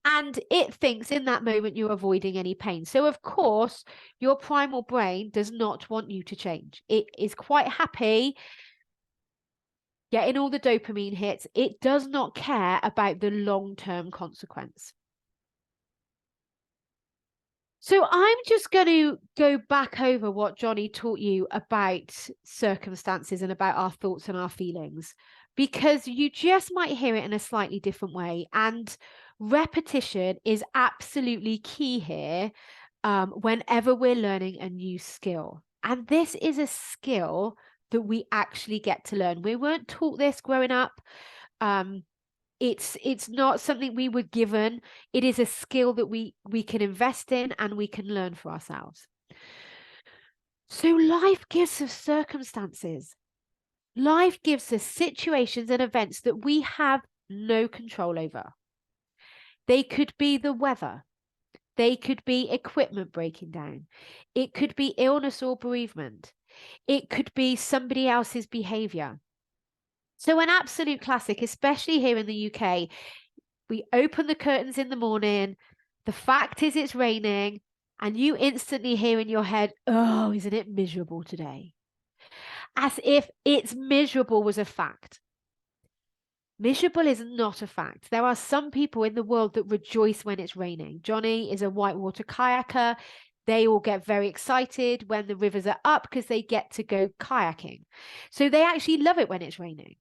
And it thinks in that moment you're avoiding any pain. So, of course, your primal brain does not want you to change. It is quite happy getting all the dopamine hits. It does not care about the long-term consequence. So I'm just going to go back over what Johnny taught you about circumstances and about our thoughts and our feelings, because you just might hear it in a slightly different way. And repetition is absolutely key here whenever we're learning a new skill. And this is a skill that we actually get to learn. We weren't taught this growing up. It's not something we were given. It is a skill that we can invest in and we can learn for ourselves. So life gives us circumstances. Life gives us situations and events that we have no control over. They could be the weather. They could be equipment breaking down. It could be illness or bereavement. It could be somebody else's behavior. So an absolute classic, especially here in the UK, we open the curtains in the morning. The fact is it's raining, and you instantly hear in your head, oh, isn't it miserable today? As if it's miserable was a fact. Miserable is not a fact. There are some people in the world that rejoice when it's raining. Johnny is a whitewater kayaker. They all get very excited when the rivers are up because they get to go kayaking. So they actually love it when it's raining.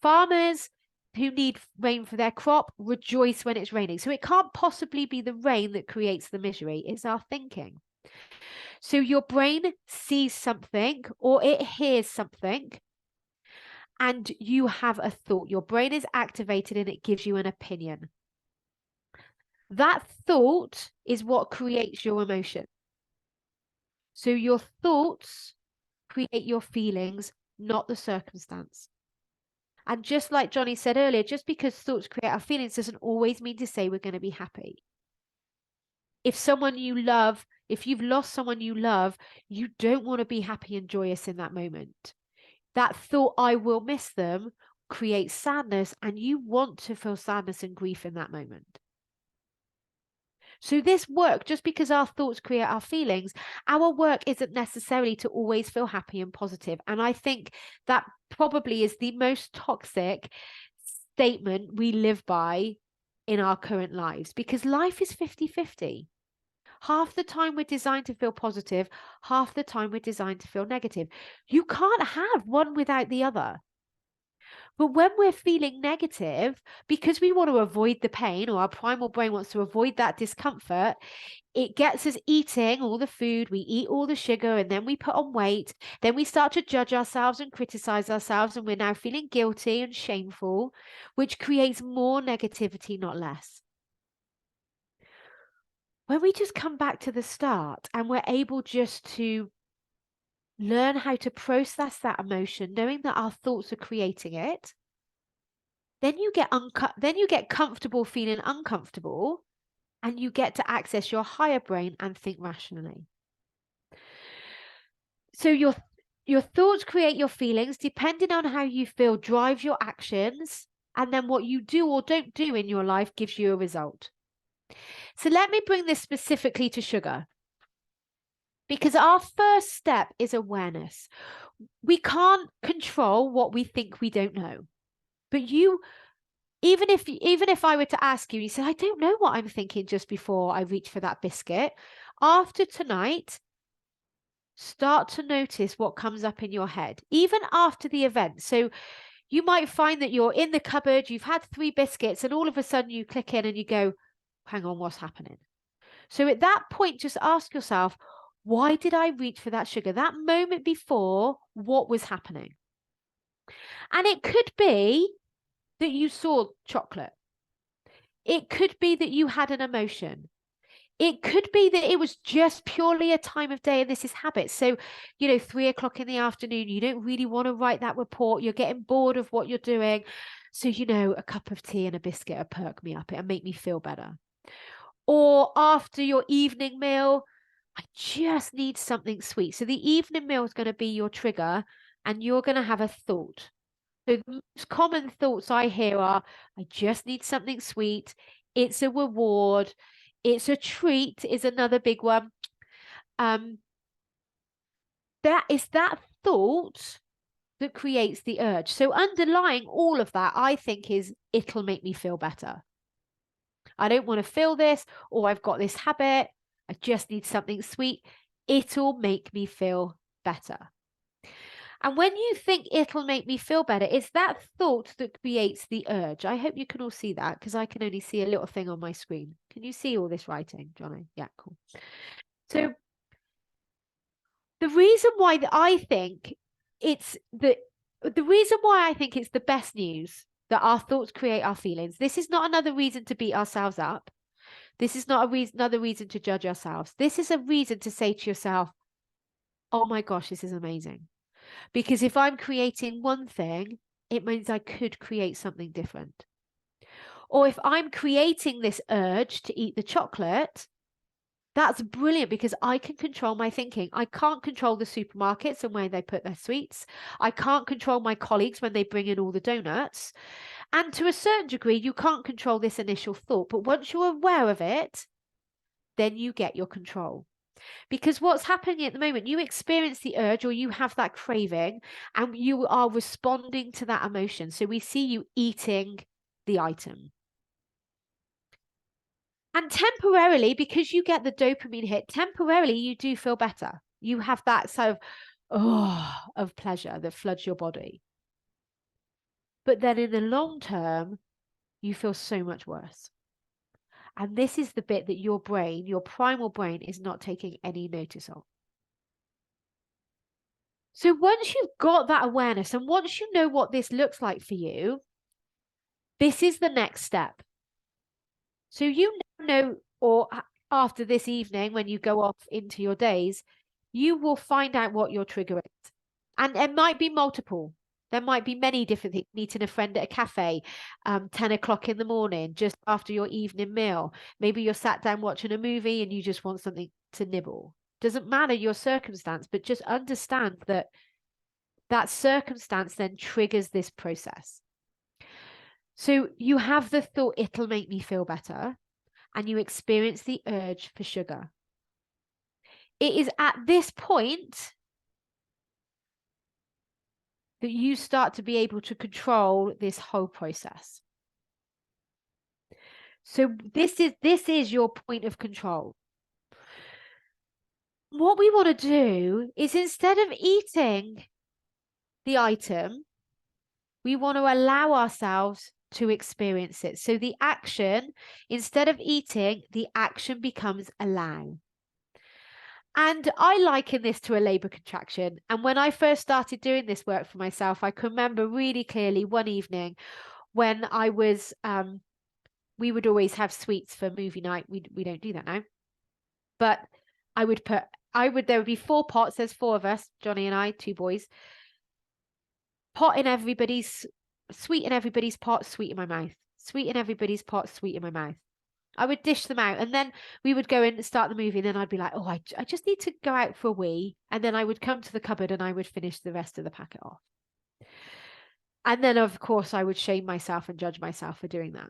Farmers who need rain for their crop rejoice when it's raining. So it can't possibly be the rain that creates the misery. It's our thinking. So your brain sees something or it hears something and you have a thought. Your brain is activated and it gives you an opinion. That thought is what creates your emotion. So your thoughts create your feelings, not the circumstance. And just like Johnny said earlier, just because thoughts create our feelings doesn't always mean to say we're going to be happy. If you've lost someone you love, you don't want to be happy and joyous in that moment. That thought, I will miss them, creates sadness, and you want to feel sadness and grief in that moment. So this work, just because our thoughts create our feelings, our work isn't necessarily to always feel happy and positive. And I think that probably is the most toxic statement we live by in our current lives, because life is 50-50. Half the time we're designed to feel positive, half the time we're designed to feel negative. You can't have one without the other. But when we're feeling negative, because we want to avoid the pain, or our primal brain wants to avoid that discomfort, it gets us eating all the food, we eat all the sugar, and then we put on weight. Then we start to judge ourselves and criticize ourselves, and we're now feeling guilty and shameful, which creates more negativity, not less. When we just come back to the start and we're able just to learn how to process that emotion, knowing that our thoughts are creating it, then you get comfortable feeling uncomfortable, and you get to access your higher brain and think rationally. So your thoughts create your feelings. Depending on how you feel drives your actions, and then what you do or don't do in your life gives you a result. So let me bring this specifically to sugar, because our first step is awareness. We can't control what we think we don't know. But even if I were to ask you, you said, I don't know what I'm thinking just before I reach for that biscuit. After tonight, start to notice what comes up in your head, even after the event. So you might find that you're in the cupboard, you've had 3 biscuits, and all of a sudden you click in and you go, hang on, what's happening? So at that point, just ask yourself, why did I reach for that sugar? That moment before, what was happening? And it could be that you saw chocolate. It could be that you had an emotion. It could be that it was just purely a time of day, and this is habit. So, 3 o'clock in the afternoon, you don't really want to write that report. You're getting bored of what you're doing. So, a cup of tea and a biscuit will perk me up. It'll make me feel better. Or after your evening meal, I just need something sweet. So the evening meal is going to be your trigger, and you're going to have a thought. So the most common thoughts I hear are, I just need something sweet. It's a reward. It's a treat is another big one. That is that thought that creates the urge. So underlying all of that, I think, is it'll make me feel better. I don't want to feel this, or I've got this habit. I just need something sweet. It'll make me feel better. And when you think it'll make me feel better, it's that thought that creates the urge. I hope you can all see that, because I can only see a little thing on my screen. Can you see all this writing, Johnny? Yeah, cool. So the reason why I think it's the reason why I think it's the best news that our thoughts create our feelings. This is not another reason to beat ourselves up. This is not another reason to judge ourselves. This is a reason to say to yourself, oh my gosh, this is amazing. Because if I'm creating one thing, it means I could create something different. Or if I'm creating this urge to eat the chocolate, that's brilliant, because I can control my thinking. I can't control the supermarkets and where they put their sweets. I can't control my colleagues when they bring in all the donuts. And to a certain degree, you can't control this initial thought. But once you're aware of it, then you get your control. Because what's happening at the moment, you experience the urge, or you have that craving, and you are responding to that emotion. So we see you eating the item. And temporarily, because you get the dopamine hit, temporarily you do feel better. You have that sort of pleasure that floods your body. But then in the long term, you feel so much worse. And this is the bit that your brain, your primal brain, is not taking any notice of. So once you've got that awareness, and once you know what this looks like for you, this is the next step. So you know, or after this evening, when you go off into your days, you will find out what your trigger is. And it might be multiple. There might be many different things. Meeting a friend at a cafe, 10 o'clock in the morning, just after your evening meal. Maybe you're sat down watching a movie and you just want something to nibble. Doesn't matter your circumstance, but just understand that that circumstance then triggers this process. So you have the thought, it'll make me feel better, and you experience the urge for sugar. It is at this point that you start to be able to control this whole process. So this is your point of control. What we want to do is, instead of eating the item, We want to allow ourselves to experience it. So the action, instead of eating, the action becomes allow. And I liken this to a labor contraction. And when I first started doing this work for myself, I can remember really clearly one evening when I was, we would always have sweets for movie night. We don't do that now. But there would be 4 pots. There's 4 of us, Johnny and I, 2 boys. Sweet in everybody's pot, sweet in my mouth. Sweet in everybody's pot, sweet in my mouth. I would dish them out, and then we would go in and start the movie, and then I'd be like, oh, I just need to go out for a wee. And then I would come to the cupboard and I would finish the rest of the packet off. And then, of course, I would shame myself and judge myself for doing that.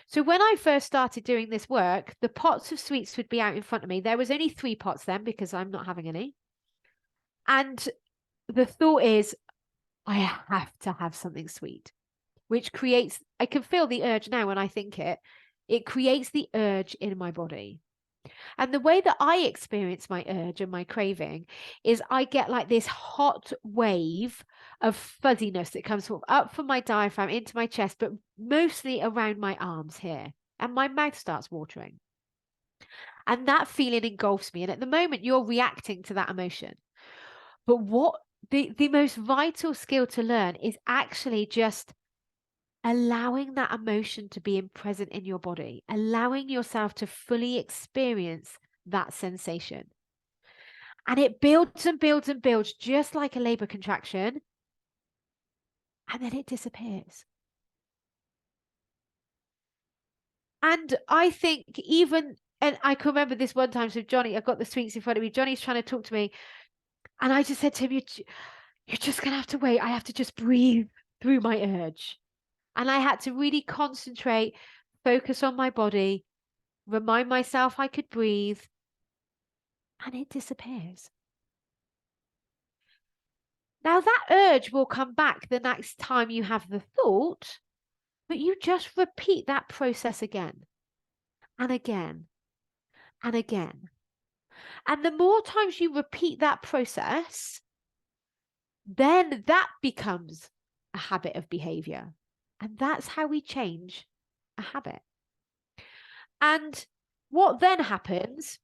So when I first started doing this work, the pots of sweets would be out in front of me. There was only 3 pots then because I'm not having any. And the thought is, I have to have something sweet, which creates, I can feel the urge now when I think it creates the urge in my body. And the way that I experience my urge and my craving is I get like this hot wave of fuzziness that comes up from my diaphragm into my chest, but mostly around my arms here. And my mouth starts watering. And that feeling engulfs me. And at the moment, you're reacting to that emotion. But what the most vital skill to learn is actually just allowing that emotion to be present in your body, allowing yourself to fully experience that sensation. And it builds and builds and builds, just like a labor contraction. And then it disappears. And I think and I can remember this one time, so Johnny, I've got the sweets in front of me. Johnny's trying to talk to me. And I just said to him, you're just going to have to wait. I have to just breathe through my urge. And I had to really concentrate, focus on my body, remind myself I could breathe, and it disappears. Now that urge will come back the next time you have the thought, but you just repeat that process again and again and again. And the more times you repeat that process, then that becomes a habit of behavior. And that's how we change a habit. And what then happens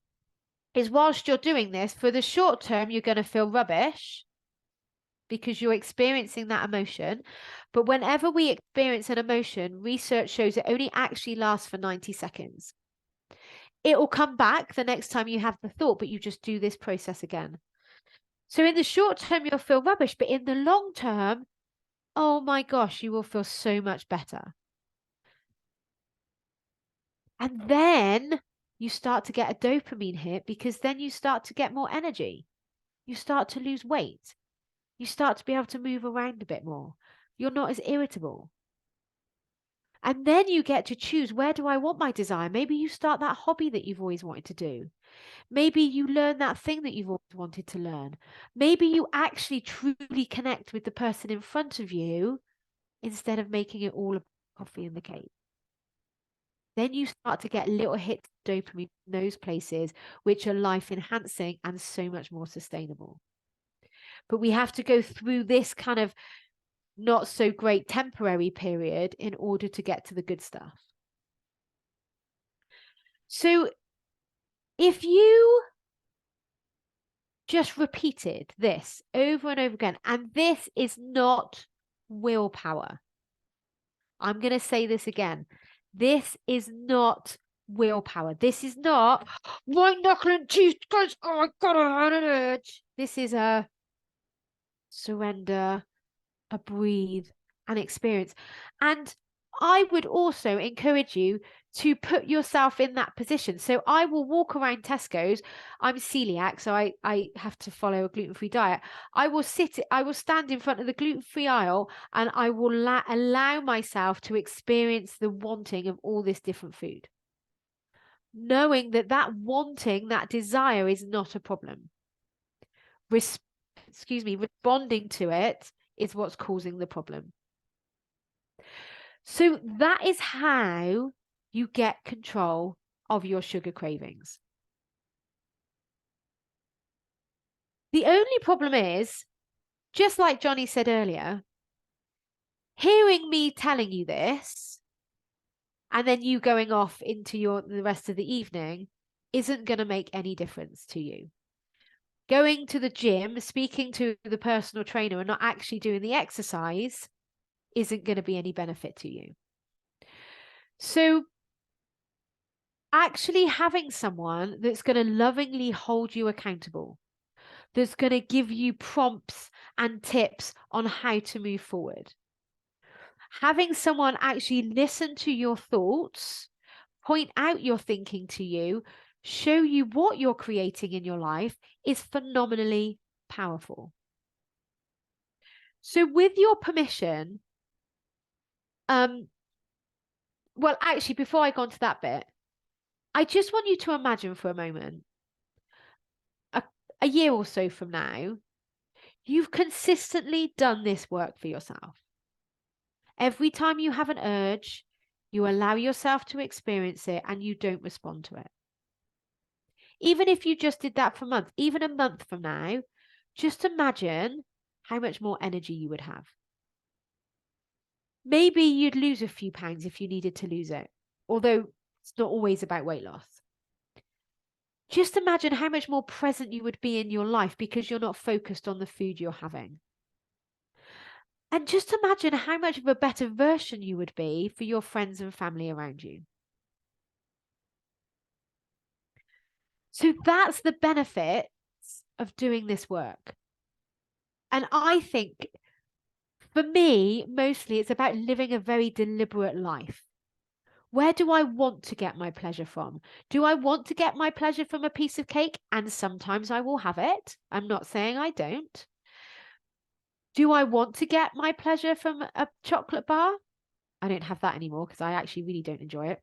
is, whilst you're doing this, for the short term, you're going to feel rubbish because you're experiencing that emotion. But whenever we experience an emotion, research shows it only actually lasts for 90 seconds. It will come back the next time you have the thought, but you just do this process again. So in the short term, you'll feel rubbish, but in the long term, oh my gosh, you will feel so much better. And then you start to get a dopamine hit, because then you start to get more energy. You start to lose weight. You start to be able to move around a bit more. You're not as irritable. And then you get to choose, where do I want my desire? Maybe you start that hobby that you've always wanted to do. Maybe you learn that thing that you've always wanted to learn. Maybe you actually truly connect with the person in front of you instead of making it all about coffee and the cake. Then you start to get little hits of dopamine in those places, which are life enhancing and so much more sustainable. But we have to go through this kind of not so great temporary period in order to get to the good stuff. So if you just repeated this over and over again, and this is not willpower. I'm going to say this again. This is not willpower. This is not white knuckle and teeth, guys. Oh, I gotta have an urge. This is a surrender, a breathe, an experience. And I would also encourage you to put yourself in that position. So I will walk around Tesco's. I'm celiac, so I have to follow a gluten-free diet. I will stand in front of the gluten-free aisle, and I will allow myself to experience the wanting of all this different food, knowing that wanting, that desire, is not a problem. Responding to it is what's causing the problem. So that is how you get control of your sugar cravings. The only problem is, just like Johnny said earlier, Hearing me telling you this and then you going off into the rest of the evening isn't going to make any difference to you. Going to the gym, speaking to the personal trainer and not actually doing the exercise isn't going to be any benefit to you. So actually having someone that's going to lovingly hold you accountable, that's going to give you prompts and tips on how to move forward. Having someone actually listen to your thoughts, point out your thinking to you, show you what you're creating in your life is phenomenally powerful. So with your permission, well, actually, before I go on to that bit, I just want you to imagine for a moment, a year or so from now, you've consistently done this work for yourself. Every time you have an urge, you allow yourself to experience it and you don't respond to it. Even if you just did that for a month, even a month from now, just imagine how much more energy you would have. Maybe you'd lose a few pounds if you needed to lose it, although it's not always about weight loss. Just imagine how much more present you would be in your life because you're not focused on the food you're having. And just imagine how much of a better version you would be for your friends and family around you. So that's the benefit of doing this work. And I think for me, mostly it's about living a very deliberate life. Where do I want to get my pleasure from? Do I want to get my pleasure from a piece of cake? And sometimes I will have it. I'm not saying I don't. Do I want to get my pleasure from a chocolate bar? I don't have that anymore because I actually really don't enjoy it.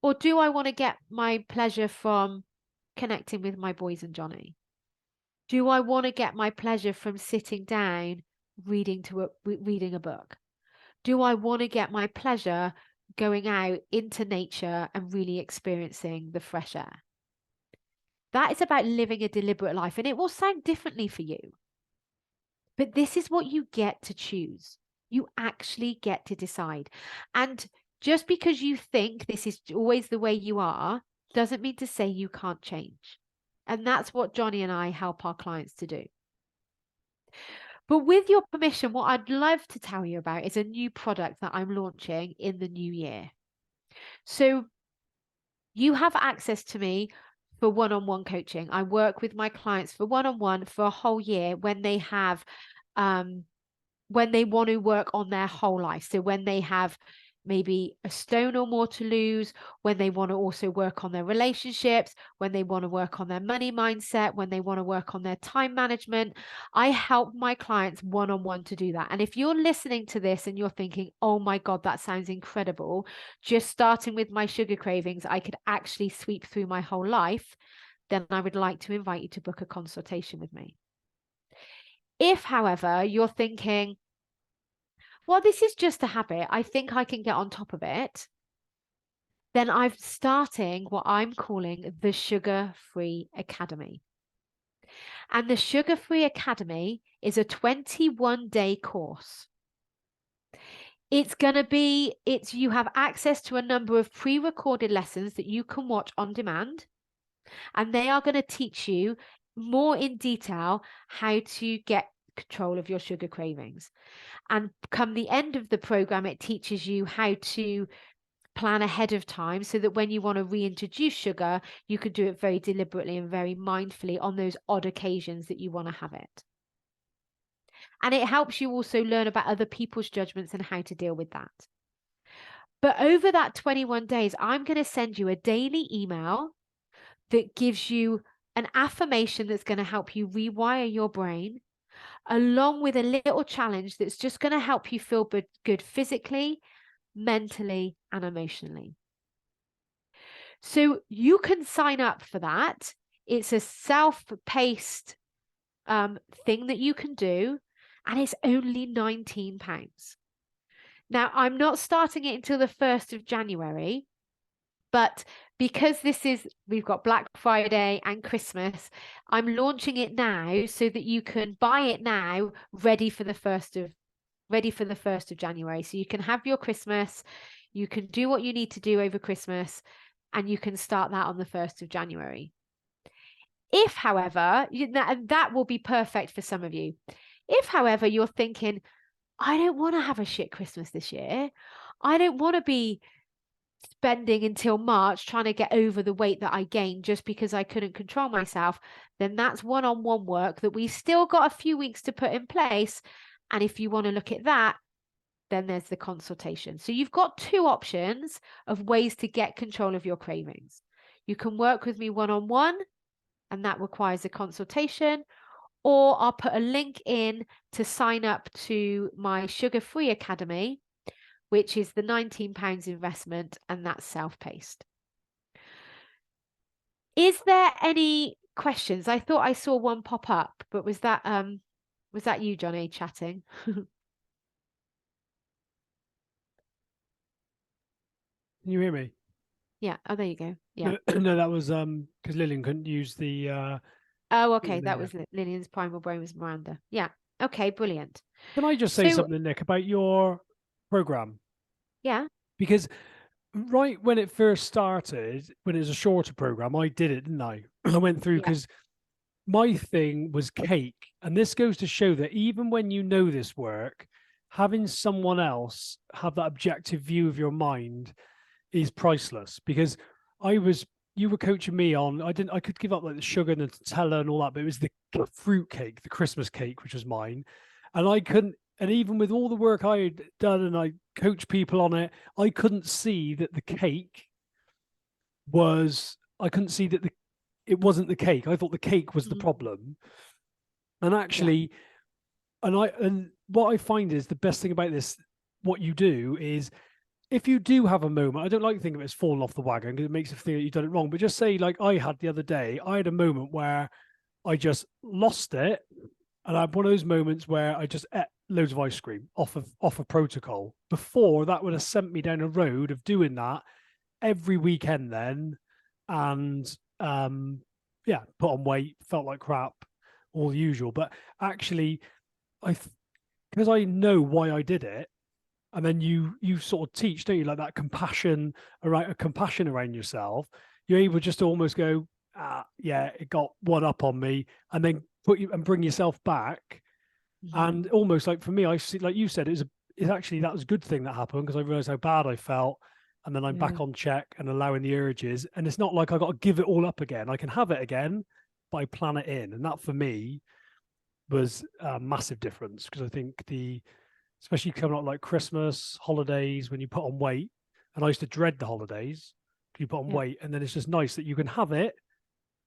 Or do I want to get my pleasure from connecting with my boys and Johnny? Do I want to get my pleasure from sitting down, reading a book? Do I want to get my pleasure going out into nature and really experiencing the fresh air? That is about living a deliberate life, and it will sound differently for you. But this is what you get to choose. You actually get to decide. And just because you think this is always the way you are, doesn't mean to say you can't change. And that's what Johnny and I help our clients to do. But with your permission, what I'd love to tell you about is a new product that I'm launching in the new year. So you have access to me for one-on-one coaching. I work with my clients for one-on-one for a whole year when they have, when they want to work on their whole life. So when they have maybe a stone or more to lose, when they want to also work on their relationships, when they want to work on their money mindset, when they want to work on their time management. I help my clients one-on-one to do that. And if you're listening to this and you're thinking, oh my God, that sounds incredible, just starting with my sugar cravings, I could actually sweep through my whole life, then I would like to invite you to book a consultation with me. If, however, you're thinking, well, this is just a habit, I think I can get on top of it, then I'm starting what I'm calling the Sugar-Free Academy. And the Sugar-Free Academy is a 21-day course. It's going to be, you have access to a number of pre-recorded lessons that you can watch on demand. And they are going to teach you more in detail how to get control of your sugar cravings. And come the end of the program, it teaches you how to plan ahead of time so that when you want to reintroduce sugar, you could do it very deliberately and very mindfully on those odd occasions that you want to have it. And it helps you also learn about other people's judgments and how to deal with that. But over that 21 days, I'm going to send you a daily email that gives you an affirmation that's going to help you rewire your brain, along with a little challenge that's just going to help you feel good physically, mentally, and emotionally. So you can sign up for that. It's a self-paced thing that you can do, and it's only £19. Now, I'm not starting it until the 1st of January, but because we've got Black Friday and Christmas, I'm launching it now so that you can buy it now, ready for the 1st of ready for the 1st of January. So you can have your Christmas, you can do what you need to do over Christmas, and you can start that on the 1st of January. If, however, and that will be perfect for some of you. If, however, you're thinking, I don't want to have a shit Christmas this year. I don't want to be spending until March trying to get over the weight that I gained just because I couldn't control myself, then that's one-on-one work that we still got a few weeks to put in place. And if you want to look at that, then there's the consultation. So you've got 2 options of ways to get control of your cravings. You can work with me one-on-one, and that requires a consultation, or I'll put a link in to sign up to my sugar-free academy, which is the £19 investment, and that's self-paced. Is there any questions? I thought I saw one pop up, but was that you, Johnny, chatting? Can you hear me? Yeah. Oh, there you go. Yeah. No, that was because Lillian couldn't use the Oh, okay. That was Lillian's primal brain was Miranda. Yeah. Okay, brilliant. Can I just say something, Nick, about your program? Yeah. Because right when it first started, when it was a shorter program, I did it, didn't I? I went through because my thing was cake. And this goes to show that even when you know this work, having someone else have that objective view of your mind is priceless. Because you were coaching me on, I could give up like the sugar and the Nutella and all that, but it was the fruit cake, the Christmas cake, which was mine. And I couldn't, and even with all the work I had done and I coached people on it, I couldn't see that the cake I couldn't see that it wasn't the cake. I thought the cake was the problem. And actually, and what I find is the best thing about this, what you do is, if you do have a moment, I don't like to think of it as falling off the wagon because it makes you feel that you've done it wrong. But just say, like I had the other day, I had a moment where I just lost it. And I had one of those moments where I just ate loads of ice cream off of protocol. Before, that would have sent me down a road of doing that every weekend then. And put on weight, felt like crap, all the usual. But actually, because I know why I did it, and then you sort of teach, don't you, like that compassion around yourself. You're able just to almost go, it got one up on me, and then bring yourself back. And almost like for me, I see, like you said, it's actually that was a good thing that happened because I realized how bad I felt, and then I'm back on check and allowing the urges. And it's not like I got to give it all up again. I can have it again, but I plan it in, and that for me was a massive difference because I think especially coming up like Christmas, holidays, when you put on weight, and I used to dread the holidays, you put on weight, and then it's just nice that you can have it.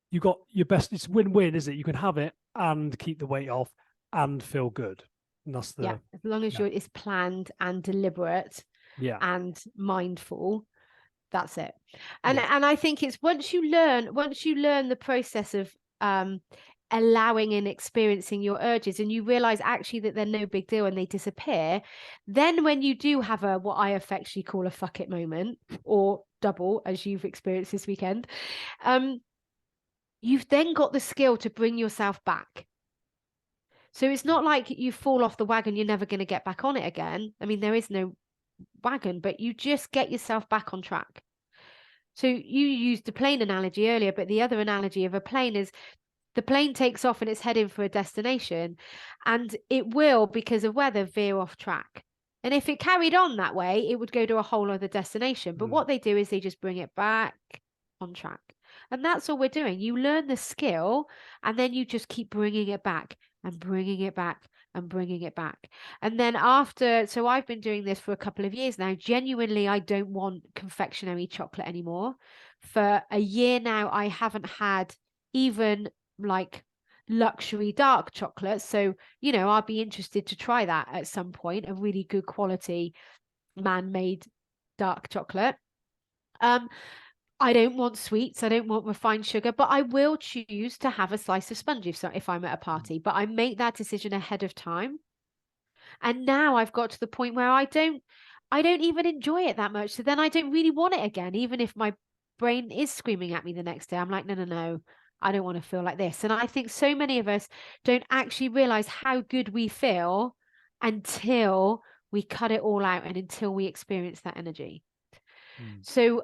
You got your best, it's win-win, is it? You can have it and keep the weight off and feel good. And that's as long as it's planned and deliberate and mindful, that's it. And I think it's once you learn the process of allowing and experiencing your urges, and you realize actually that they're no big deal and they disappear, then when you do have what I affectionately call a fuck it moment, or double as you've experienced this weekend, you've then got the skill to bring yourself back. So it's not like you fall off the wagon, you're never going to get back on it again. I mean, there is no wagon, but you just get yourself back on track. So you used the plane analogy earlier, but the other analogy of a plane is the plane takes off and it's heading for a destination, and it will, because of weather, veer off track. And if it carried on that way, it would go to a whole other destination. But what they do is they just bring it back on track. And that's all we're doing. You learn the skill, and then you just keep bringing it back and bringing it back and bringing it back. And then so I've been doing this for a couple of years now. Genuinely, I don't want confectionery chocolate anymore. For a year now, I haven't had even like luxury dark chocolate. So, I'll be interested to try that at some point, a really good quality man-made dark chocolate. I don't want sweets. I don't want refined sugar, but I will choose to have a slice of sponge if I'm at a party, but I make that decision ahead of time. And now I've got to the point where I don't even enjoy it that much. So then I don't really want it again, even if my brain is screaming at me the next day. I'm like, no, I don't want to feel like this. And I think so many of us don't actually realize how good we feel until we cut it all out and until we experience that energy. So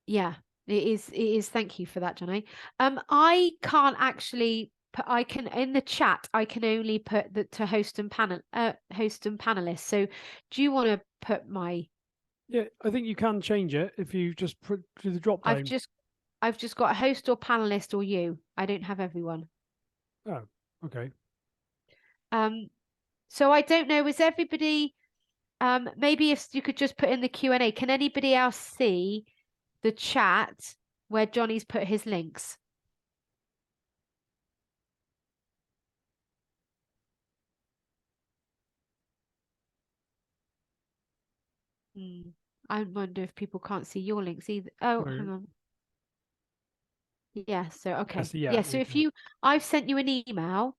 yeah, it is. Thank you for that, Johnny. I can't actually put, I can in the chat, I can only put the to host and panelists. So do you want to put my Yeah, I think you can change it if you just put to the drop down. I've just got a host or panelist or you. I don't have everyone. Oh, okay. So I don't know, is everybody maybe if you could just put in the Q&A, can anybody else see the chat where Johnny's put his links? I wonder if people can't see your links either. Oh, hang on. Yeah, so okay. Yeah, so if you I've sent you an email.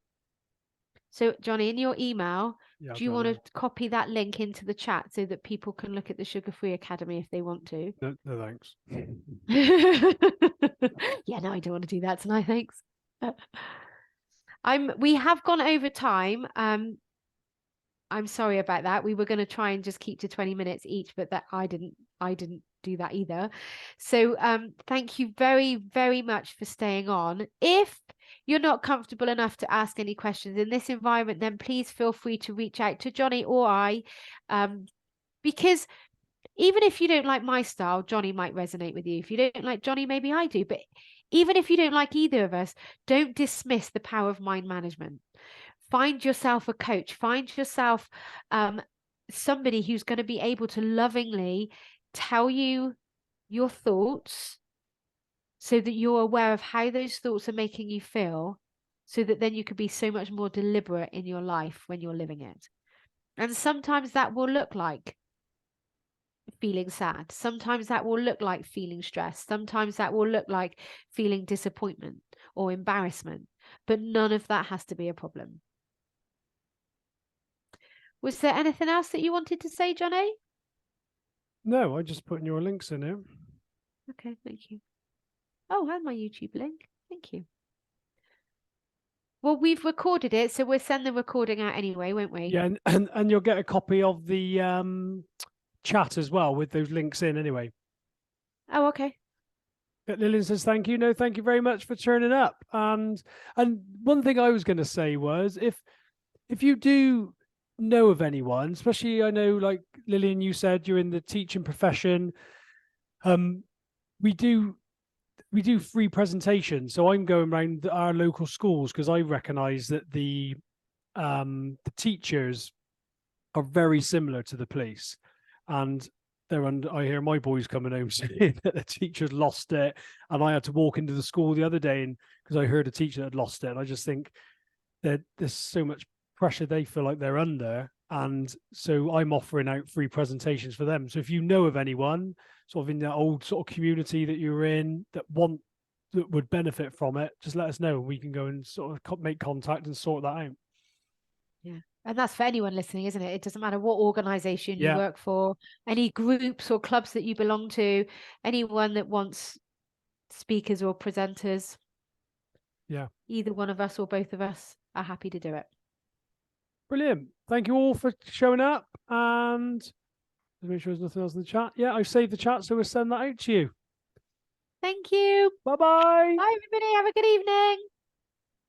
So Johnny, in your email, do you want to copy that link into the chat so that people can look at the Sugar Free Academy if they want to? No, thanks. Yeah, no, I don't want to do that tonight, thanks. We have gone over time. I'm sorry about that. We were going to try and just keep to 20 minutes each, but that I didn't do that either. So thank you very, very much for staying on. If you're not comfortable enough to ask any questions in this environment, then please feel free to reach out to Johnny or I, because even if you don't like my style, Johnny might resonate with you. If you don't like Johnny, maybe I do. But even if you don't like either of us, don't dismiss the power of mind management. Find yourself a coach. Find yourself somebody who's going to be able to lovingly tell you your thoughts so that you're aware of how those thoughts are making you feel, so that then you can be so much more deliberate in your life when you're living it. And sometimes that will look like feeling sad. Sometimes that will look like feeling stressed. Sometimes that will look like feeling disappointment or embarrassment. But none of that has to be a problem. Was there anything else that you wanted to say, Johnny? No, I just put your links in here. Okay, thank you. Oh, and my YouTube link. Thank you. Well, we've recorded it, so we'll send the recording out anyway, won't we? Yeah, and you'll get a copy of the chat as well with those links in anyway. Oh, okay. Lillian says thank you. No, thank you very much for turning up. And one thing I was going to say was if you do know of anyone, especially I know like Lillian, you said you're in the teaching profession. We do free presentations. So I'm going around our local schools because I recognise that the teachers are very similar to the police, and I hear my boys coming home saying that the teachers lost it, and I had to walk into the school the other day and because I heard a teacher had lost it, and I just think that there's so much pressure they feel like they're under, and so I'm offering out free presentations for them. So if you know of anyone sort of in that old sort of community that you're in that would benefit from it, just let us know and we can go and sort of make contact and sort that out. Yeah. And that's for anyone listening, isn't it? It doesn't matter what organization you work for, any groups or clubs that you belong to, anyone that wants speakers or presenters. Yeah. Either one of us or both of us are happy to do it. Brilliant. Thank you all for showing up. And let's make sure there's nothing else in the chat. Yeah, I've saved the chat, so we'll send that out to you. Thank you. Bye-bye. Bye, everybody. Have a good evening.